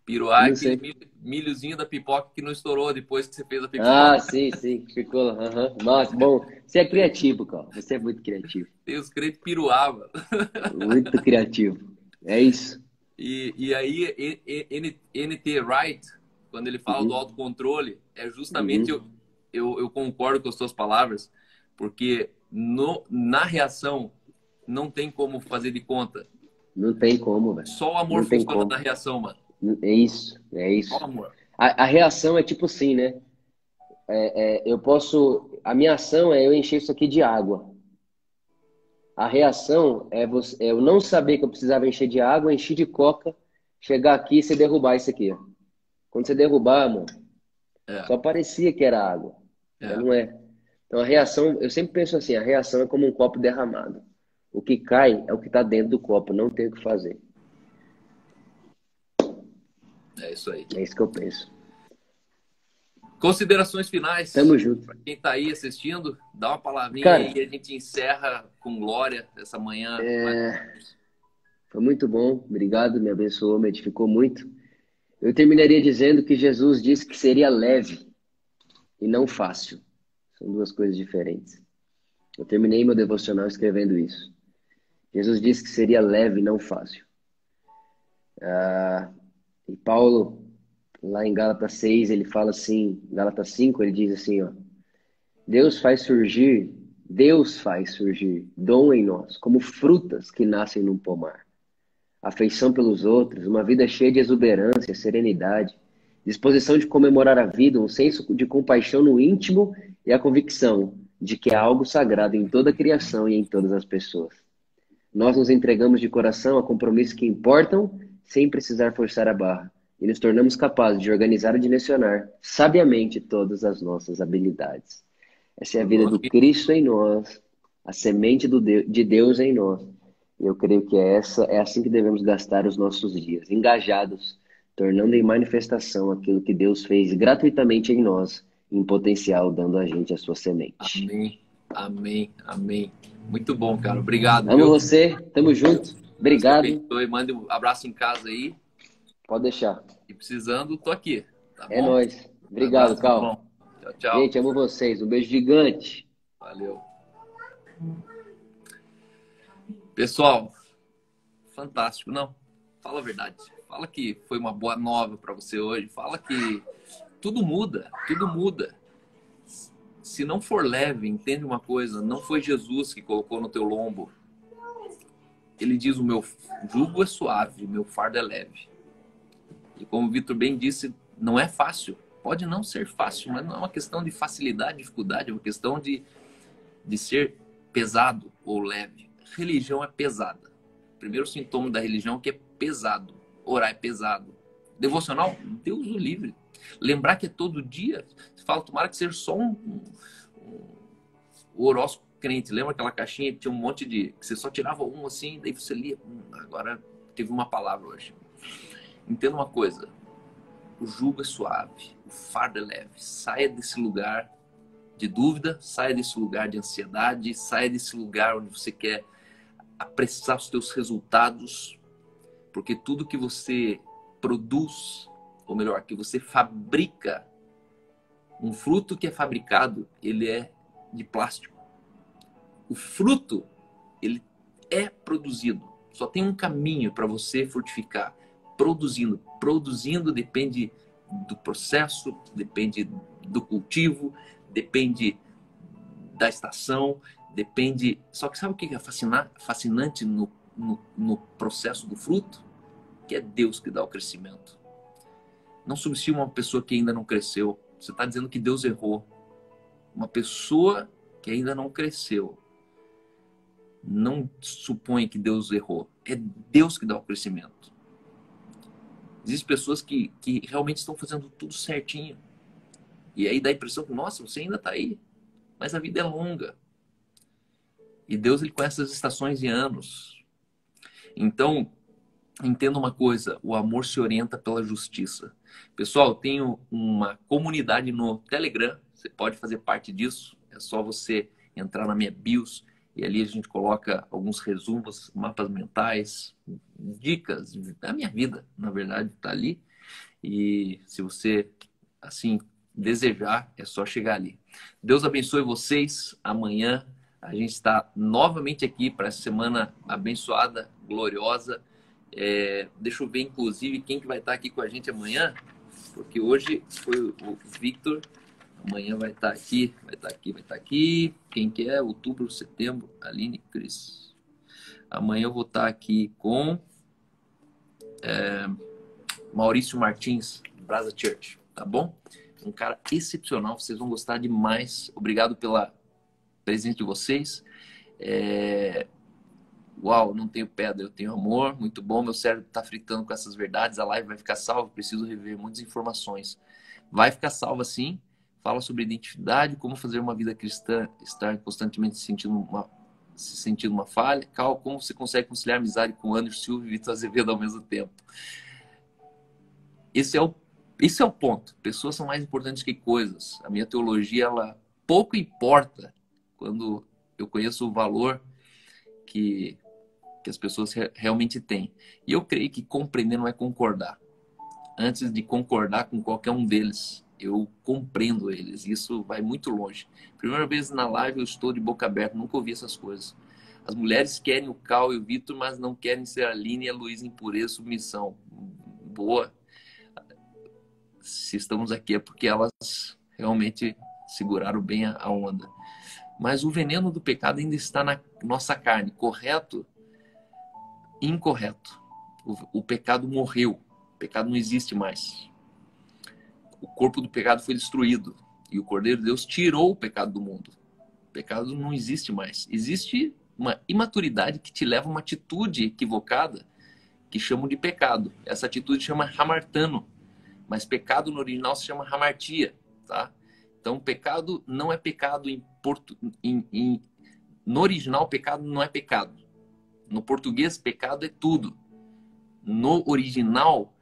Piruá é Não aquele sei. milhozinho da pipoca que não estourou depois que você fez a pipoca. Ah, sim, sim. Ficou. Aham. Mas, bom, você é criativo, cara. Você é muito criativo. Tem os crentes piruá, mano. Muito criativo. É isso. E aí, N.T. Wright, quando ele fala do Uhum, autocontrole, é justamente, uhum. eu concordo com as suas palavras, porque na reação não tem como fazer de conta. Não tem como, velho. Só o amor Não tem funciona na como. reação, mano. É isso, é Só o isso. amor. A reação é tipo assim, né? Eu posso. A minha ação é eu encher isso aqui de água. A reação é eu não saber que eu precisava encher de água, encher de coca, chegar aqui e você derrubar isso aqui, ó. Quando você derrubar, mano, É, só parecia que era água, mas é, não é. Então a reação, eu sempre penso assim, a reação é como um copo derramado. O que cai é o que está dentro do copo, não tem o que fazer. é isso aí. É isso que eu penso. Considerações finais Tamo junto. para quem está aí assistindo, dá uma palavrinha aí Cara, e a gente encerra com glória essa manhã. foi muito bom. Obrigado, me abençoou, me edificou muito. Eu terminaria dizendo que Jesus disse que seria leve e não fácil. São duas coisas diferentes. Eu terminei meu devocional escrevendo isso. Jesus disse que seria leve e não fácil. E Paulo, lá em Gálatas 6, ele fala assim, Gálatas 5, ele diz assim, ó, Deus faz surgir dom em nós, como frutas que nascem num pomar. Afeição pelos outros, uma vida cheia de exuberância, serenidade, disposição de comemorar a vida, um senso de compaixão no íntimo e a convicção de que há algo sagrado em toda a criação e em todas as pessoas. Nós nos entregamos de coração a compromissos que importam, sem precisar forçar a barra, e nos tornamos capazes de organizar e direcionar sabiamente todas as nossas habilidades. Essa é a vida do Cristo em nós, a semente de Deus em nós. E eu creio que é assim que devemos gastar os nossos dias, engajados, tornando em manifestação aquilo que Deus fez gratuitamente em nós, em potencial, dando a gente a sua semente. Amém, amém, amém. Muito bom, cara. Obrigado, Amo viu? você, tamo Deus, junto. Deus te Obrigado. abençoe. Mande um abraço em casa aí. Pode deixar. E precisando, tô aqui. Tá É bom? nóis. Um Obrigado, abraço, meu Cal. irmão. Tchau, tchau. Gente, amo vocês. Um beijo gigante. Valeu. Pessoal, fantástico. Não, fala a verdade. Fala que foi uma boa nova para você hoje. Fala que tudo muda, tudo muda. Se não for leve, entende uma coisa, não foi Jesus que colocou no teu lombo. Ele diz: o meu jugo é suave, o meu fardo é leve. E como o Vitor bem disse, não é fácil. Pode não ser fácil, mas não é uma questão de facilidade, dificuldade, é uma questão de ser pesado ou leve. Religião é pesada. O primeiro sintoma da religião é que é pesado. Orar é pesado. Devocional, Deus o livre. Lembrar que é todo dia. Você fala, tomara que seja só o horóscopo crente. Lembra aquela caixinha que tinha um monte de... que você só tirava um assim, daí você lia. Agora teve uma palavra hoje. Entenda uma coisa. O jugo é suave. O fardo é leve. Saia desse lugar de dúvida, saia desse lugar de ansiedade, saia desse lugar onde você quer apressar os teus resultados, porque tudo que você produz, ou melhor, que você fabrica, um fruto que é fabricado, ele é de plástico. O fruto, ele é produzido. Só tem um caminho para você frutificar. Produzindo. Produzindo depende do processo, depende do cultivo, depende da estação, depende... Só que sabe o que é fascinante no processo do fruto? Que é Deus que dá o crescimento. Não subestime uma pessoa que ainda não cresceu. Você está dizendo que Deus errou. Uma pessoa que ainda não cresceu. não supõe que Deus errou. É Deus que dá o crescimento. Existem pessoas que realmente estão fazendo tudo certinho. E aí dá a impressão que, nossa, você ainda está aí. Mas a vida é longa. E Deus, ele conhece as estações e anos. Então, entenda uma coisa, o amor se orienta pela justiça. Pessoal, eu tenho uma comunidade no Telegram, você pode fazer parte disso, é só você entrar na minha bios e ali a gente coloca alguns resumos, mapas mentais, dicas da minha vida, na verdade, está ali. E se você, assim, desejar, é só chegar ali. Deus abençoe vocês. Amanhã a gente está novamente aqui para essa semana abençoada, gloriosa. Deixa eu ver, inclusive, quem que vai estar aqui com a gente amanhã, porque hoje foi o Victor, amanhã vai estar aqui, vai estar aqui. Quem que é? Outubro, setembro, Aline, Cris. Amanhã eu vou estar aqui com Maurício Martins, Brasa Church, tá bom? Um cara excepcional, vocês vão gostar demais. Obrigado pela presença de vocês. Uau, não tenho pedra, eu tenho amor. Muito bom, meu cérebro está fritando com essas verdades. A live vai ficar salva, preciso rever muitas informações. Vai ficar salva sim. Fala sobre identidade, como fazer uma vida cristã, estar constantemente se sentindo uma falha. Como você consegue conciliar amizade com Anderson Silva e Vitor Azevedo ao mesmo tempo. Esse é o ponto. Pessoas são mais importantes que coisas. A minha teologia, ela pouco importa quando eu conheço o valor que as pessoas realmente têm. E eu creio que compreender não é concordar. Antes de concordar com qualquer um deles, eu compreendo eles. Isso vai muito longe. Primeira vez na live eu estou de boca aberta, nunca ouvi essas coisas. As mulheres querem o Cal e o Vitor, mas não querem ser a Aline e a Luísa em pureza e submissão. Boa. Se estamos aqui é porque elas realmente seguraram bem a onda. Mas o veneno do pecado ainda está na nossa carne, correto? Incorreto. O pecado morreu. O pecado não existe mais. O corpo do pecado foi destruído. E o Cordeiro de Deus tirou o pecado do mundo. O pecado não existe mais. Existe uma imaturidade que te leva a uma atitude equivocada que chamam de pecado. Essa atitude chama hamartano. Mas pecado no original se chama hamartia, tá? Então, pecado não é pecado no original, pecado não é pecado. No português, pecado é tudo. No original,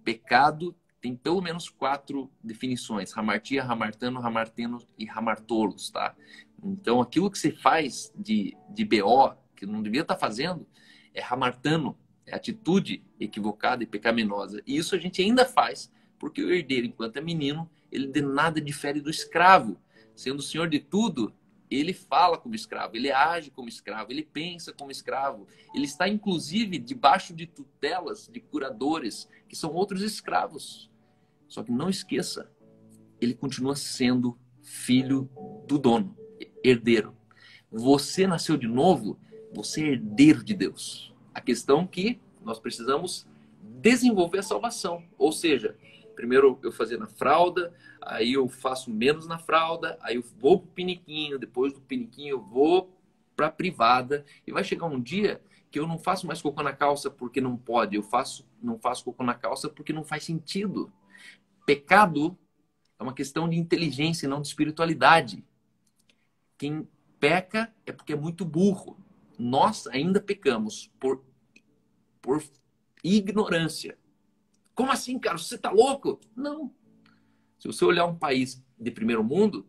pecado tem pelo menos 4 definições. Hamartia, hamartano, hamarteno e hamartolos, tá? Então, aquilo que você faz de BO, que não devia estar fazendo, é hamartano, é atitude equivocada e pecaminosa. E isso a gente ainda faz, porque o herdeiro, enquanto é menino, ele de nada difere do escravo. Sendo o senhor de tudo, ele fala como escravo, ele age como escravo, ele pensa como escravo. Ele está, inclusive, debaixo de tutelas, de curadores, que são outros escravos. Só que não esqueça, ele continua sendo filho do dono, herdeiro. Você nasceu de novo, você é herdeiro de Deus. A questão é que nós precisamos desenvolver a salvação. Ou seja, primeiro eu fazia na fralda, aí eu faço menos na fralda, aí eu vou pro piniquinho, depois do piniquinho eu vou para a privada, e vai chegar um dia que eu não faço mais cocô na calça porque não pode, não faço cocô na calça porque não faz sentido. Pecado é uma questão de inteligência e não de espiritualidade. Quem peca é porque é muito burro. Nós ainda pecamos por ignorância. Como assim, cara? Você tá louco? Não. Se você olhar um país de primeiro mundo,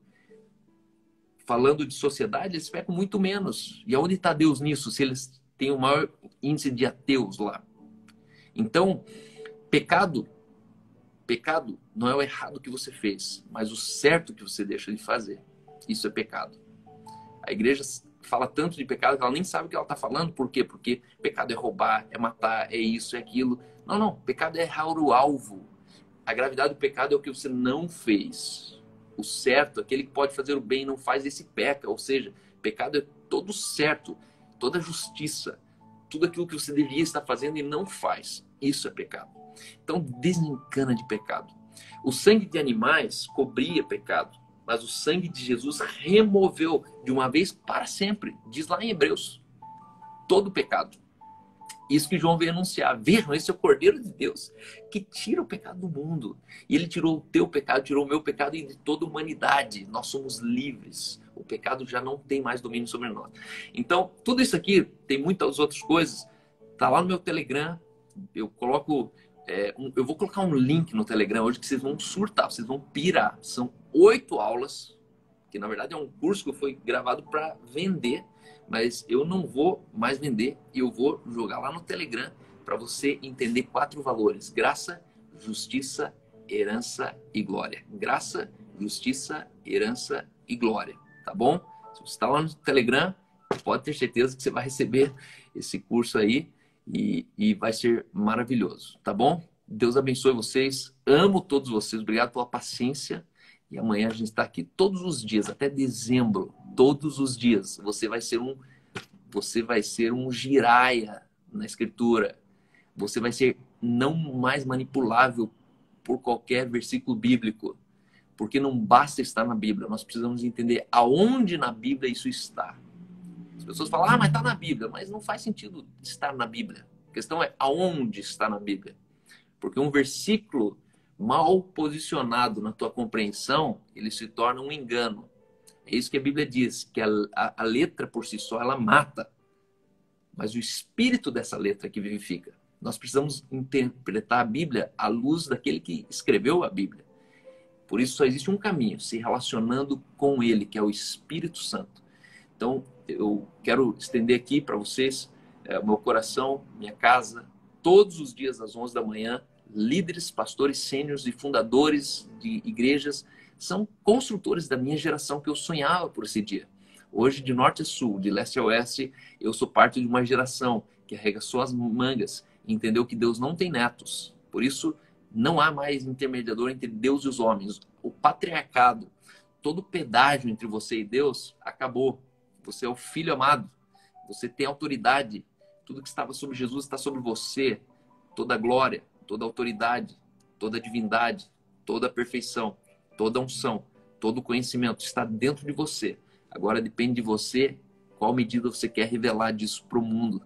falando de sociedade, eles pecam muito menos. E aonde está Deus nisso, se eles têm o maior índice de ateus lá? Então, pecado não é o errado que você fez, mas o certo que você deixa de fazer. Isso é pecado. A igreja fala tanto de pecado que ela nem sabe o que ela está falando. Por quê? Porque pecado é roubar, é matar, é isso, é aquilo. Não. Pecado é errar o alvo. A gravidade do pecado é o que você não fez. O certo, aquele que pode fazer o bem e não faz, esse peca. Ou seja, pecado é todo certo, toda justiça, tudo aquilo que você deveria estar fazendo e não faz. Isso é pecado. Então, desencana de pecado. O sangue de animais cobria pecado, mas o sangue de Jesus removeu de uma vez para sempre. Diz lá em Hebreus. todo o pecado. Isso que João veio anunciar. Vejam, esse é o Cordeiro de Deus que tira o pecado do mundo. E ele tirou o teu pecado, tirou o meu pecado e de toda a humanidade. Nós somos livres. O pecado já não tem mais domínio sobre nós. Então, tudo isso aqui, tem muitas outras coisas. Tá lá no meu Telegram. Eu coloco... eu vou colocar um link no Telegram hoje que vocês vão surtar, vocês vão pirar. São 8 aulas, que na verdade é um curso que foi gravado para vender, mas eu não vou mais vender e eu vou jogar lá no Telegram para você entender 4 valores: graça, justiça, herança e glória. Graça, justiça, herança e glória, tá bom? Se você está lá no Telegram, pode ter certeza que você vai receber esse curso aí e vai ser maravilhoso, tá bom? Deus abençoe vocês, amo todos vocês, obrigado pela paciência. E amanhã a gente está aqui todos os dias, até dezembro, todos os dias. Você vai ser um giraia na escritura. Você vai ser não mais manipulável por qualquer versículo bíblico. Porque não basta estar na Bíblia, nós precisamos entender aonde na Bíblia isso está. As pessoas falam, mas está na Bíblia. Mas não faz sentido estar na Bíblia. A questão é aonde está na Bíblia. Porque um versículo mal posicionado na tua compreensão, ele se torna um engano. É isso que a Bíblia diz, que a letra por si só, ela mata. Mas o espírito dessa letra que vivifica. Nós precisamos interpretar a Bíblia à luz daquele que escreveu a Bíblia. Por isso só existe um caminho, se relacionando com ele, que é o Espírito Santo. Então, eu quero estender aqui para vocês o meu coração, minha casa, todos os dias às 11 da manhã, líderes, pastores sêniores e fundadores de igrejas são construtores da minha geração que eu sonhava por esse dia. Hoje, de norte a sul, de leste a oeste, eu sou parte de uma geração que arregaçou as mangas e entendeu que Deus não tem netos. Por isso, não há mais intermediador entre Deus e os homens. O patriarcado, todo o pedágio entre você e Deus, acabou. Você é o filho amado. Você tem autoridade. Tudo que estava sobre Jesus está sobre você. Toda a glória, toda a autoridade, toda a divindade, toda a perfeição, toda a unção, todo o conhecimento está dentro de você. Agora depende de você qual medida você quer revelar disso para o mundo.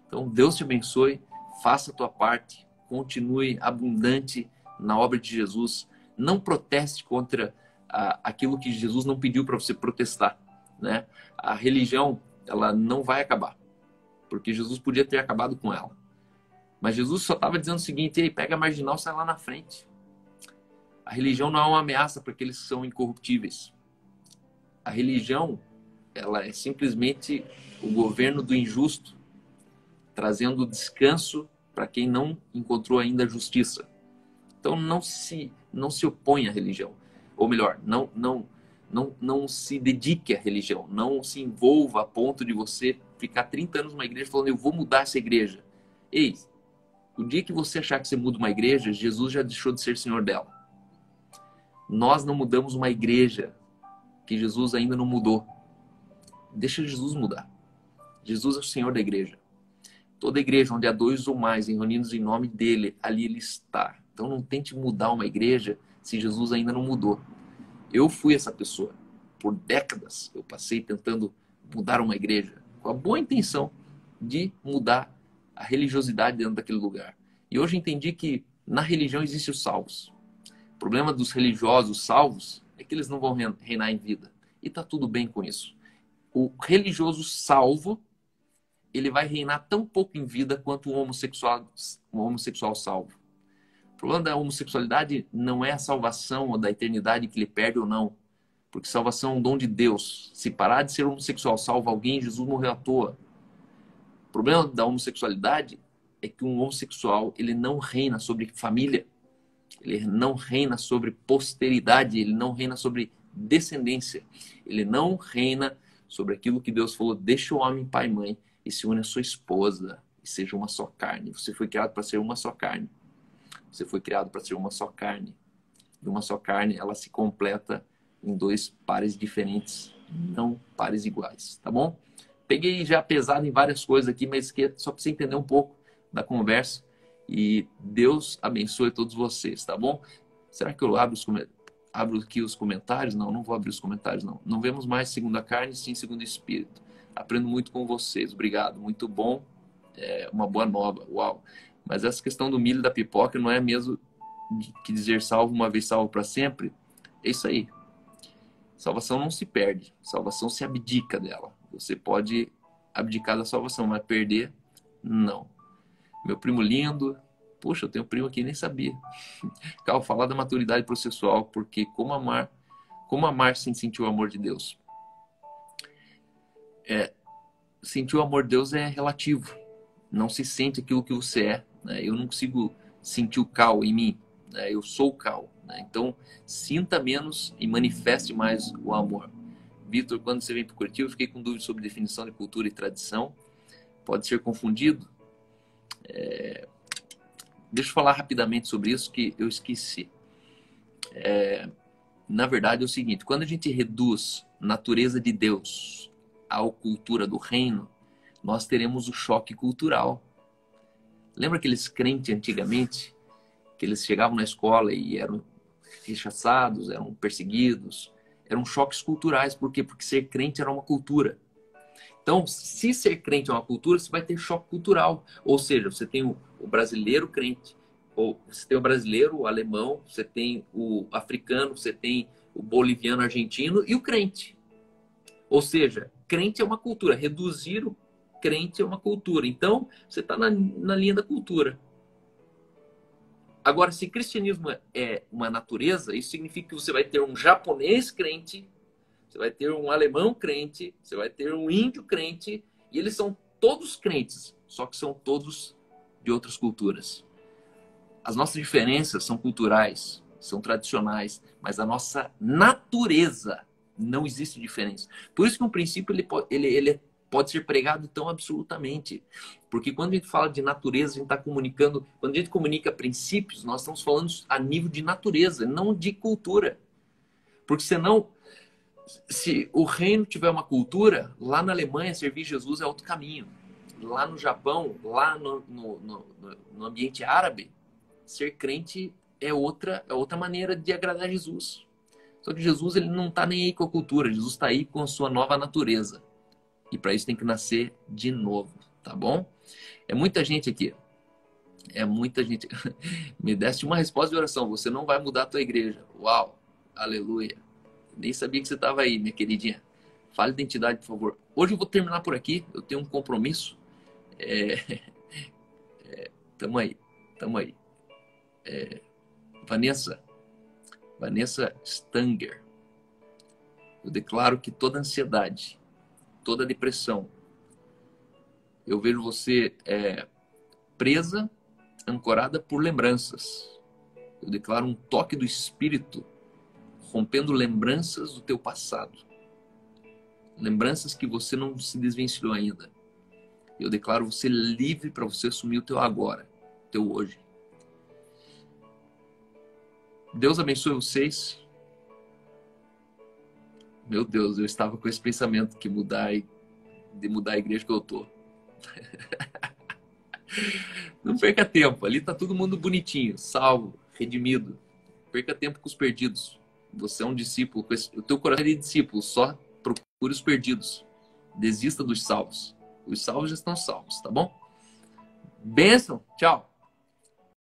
Então, Deus te abençoe. Faça a tua parte. Continue abundante na obra de Jesus. Não proteste contra aquilo que Jesus não pediu para você protestar, né? A religião, ela não vai acabar, porque Jesus podia ter acabado com ela. Mas Jesus só estava dizendo o seguinte: ei, pega a marginal, sai lá na frente. A religião não é uma ameaça para aqueles que são incorruptíveis. A religião, ela é simplesmente o governo do injusto, trazendo descanso para quem não encontrou ainda a justiça. Então não se opõe à religião. Ou melhor, não se dedique à religião. Não se envolva a ponto de você ficar 30 anos numa igreja falando, eu vou mudar essa igreja. Ei, o dia que você achar que você muda uma igreja, Jesus já deixou de ser senhor dela. Nós não mudamos uma igreja que Jesus ainda não mudou. Deixa Jesus mudar. Jesus é o senhor da igreja. Toda igreja onde há 2 ou mais reunidos em nome dele, ali ele está. Então não tente mudar uma igreja se Jesus ainda não mudou. Eu fui essa pessoa. Por décadas eu passei tentando mudar uma igreja com a boa intenção de mudar a religiosidade dentro daquele lugar. E hoje entendi que na religião existem os salvos. O problema dos religiosos salvos é que eles não vão reinar em vida. E está tudo bem com isso. O religioso salvo, ele vai reinar tão pouco em vida quanto um homossexual salvo. O problema da homossexualidade não é a salvação ou da eternidade que ele perde ou não. Porque salvação é um dom de Deus. Se parar de ser homossexual salva alguém, Jesus morreu à toa. O problema da homossexualidade é que um homossexual, ele não reina sobre família. Ele não reina sobre posteridade. Ele não reina sobre descendência. Ele não reina sobre aquilo que Deus falou. Deixa o homem pai e mãe e se une à sua esposa e seja uma só carne. Você foi criado para ser uma só carne. Você foi criado para ser uma só carne. E uma só carne, ela se completa em 2 pares diferentes, não pares iguais, tá bom? Peguei já pesado em várias coisas aqui, mas só para você entender um pouco da conversa. E Deus abençoe todos vocês, tá bom? Será que eu abro aqui os comentários? Não vou abrir os comentários, não. Não vemos mais segundo a carne, sim segundo o Espírito. Aprendo muito com vocês. Obrigado. Muito bom. Uma boa nova. Uau. Mas essa questão do milho e da pipoca não é mesmo que dizer salvo uma vez, salvo para sempre? É isso aí. Salvação não se perde. Salvação se abdica dela. Você pode abdicar da salvação, mas perder, não. Meu primo lindo. Poxa, eu tenho um primo aqui, nem sabia. Cal, falar da maturidade processual, porque como amar sem sentir o amor de Deus? Sentir o amor de Deus é relativo. Não se sente aquilo que você é. Né? Eu não consigo sentir o Cal em mim. Né? Eu sou o Cal. Né? Então, sinta menos e manifeste mais o amor. Vitor, quando você vem para o Curitiba, eu fiquei com dúvidas sobre definição de cultura e tradição. Pode ser confundido? Deixa eu falar rapidamente sobre isso, que eu esqueci. Na verdade, é o seguinte. Quando a gente reduz natureza de Deus à cultura do reino, nós teremos o choque cultural. Lembra aqueles crentes antigamente? Que eles chegavam na escola e eram rechaçados, eram perseguidos. Eram choques culturais. Por quê? Porque ser crente era uma cultura. Então, se ser crente é uma cultura, você vai ter choque cultural. Ou seja, você tem o brasileiro crente, ou você tem o brasileiro, o alemão, você tem o africano, você tem o boliviano, argentino e o crente. Ou seja, crente é uma cultura. Reduzir o crente é uma cultura. Então, você está na linha da cultura. Agora, se cristianismo é uma natureza, isso significa que você vai ter um japonês crente, você vai ter um alemão crente, você vai ter um índio crente, e eles são todos crentes, só que são todos de outras culturas. As nossas diferenças são culturais, são tradicionais, mas a nossa natureza não existe diferença. Por isso que um princípio ele pode ser pregado tão absolutamente. Porque quando a gente fala de natureza, a gente está comunicando, quando a gente comunica princípios, nós estamos falando a nível de natureza, não de cultura. Porque senão, se o reino tiver uma cultura, lá na Alemanha servir Jesus é outro caminho. Lá no Japão, lá no ambiente árabe, ser crente é outra maneira de agradar Jesus. Só que Jesus ele não está nem aí com a cultura, Jesus está aí com a sua nova natureza. E para isso tem que nascer de novo, tá bom? É muita gente aqui. É muita gente. Me deste uma resposta de oração. Você não vai mudar a tua igreja. Uau! Aleluia! Nem sabia que você estava aí, minha queridinha. Fale identidade, por favor. Hoje eu vou terminar por aqui. Eu tenho um compromisso. Tamo aí. Vanessa Stanger. Eu declaro que toda ansiedade, toda depressão, eu vejo você presa, ancorada por lembranças. Eu declaro um toque do Espírito rompendo lembranças do teu passado. Lembranças que você não se desvencilhou ainda. Eu declaro você livre para você assumir o teu agora, o teu hoje. Deus abençoe vocês. Meu Deus, eu estava com esse pensamento de mudar a igreja que eu tô. Não perca tempo. Ali tá todo mundo bonitinho, salvo, redimido. Não perca tempo com os perdidos. Você é um discípulo. O teu coração é de discípulo. Só procure os perdidos. Desista dos salvos. Os salvos já estão salvos, tá bom? Bênção. Tchau.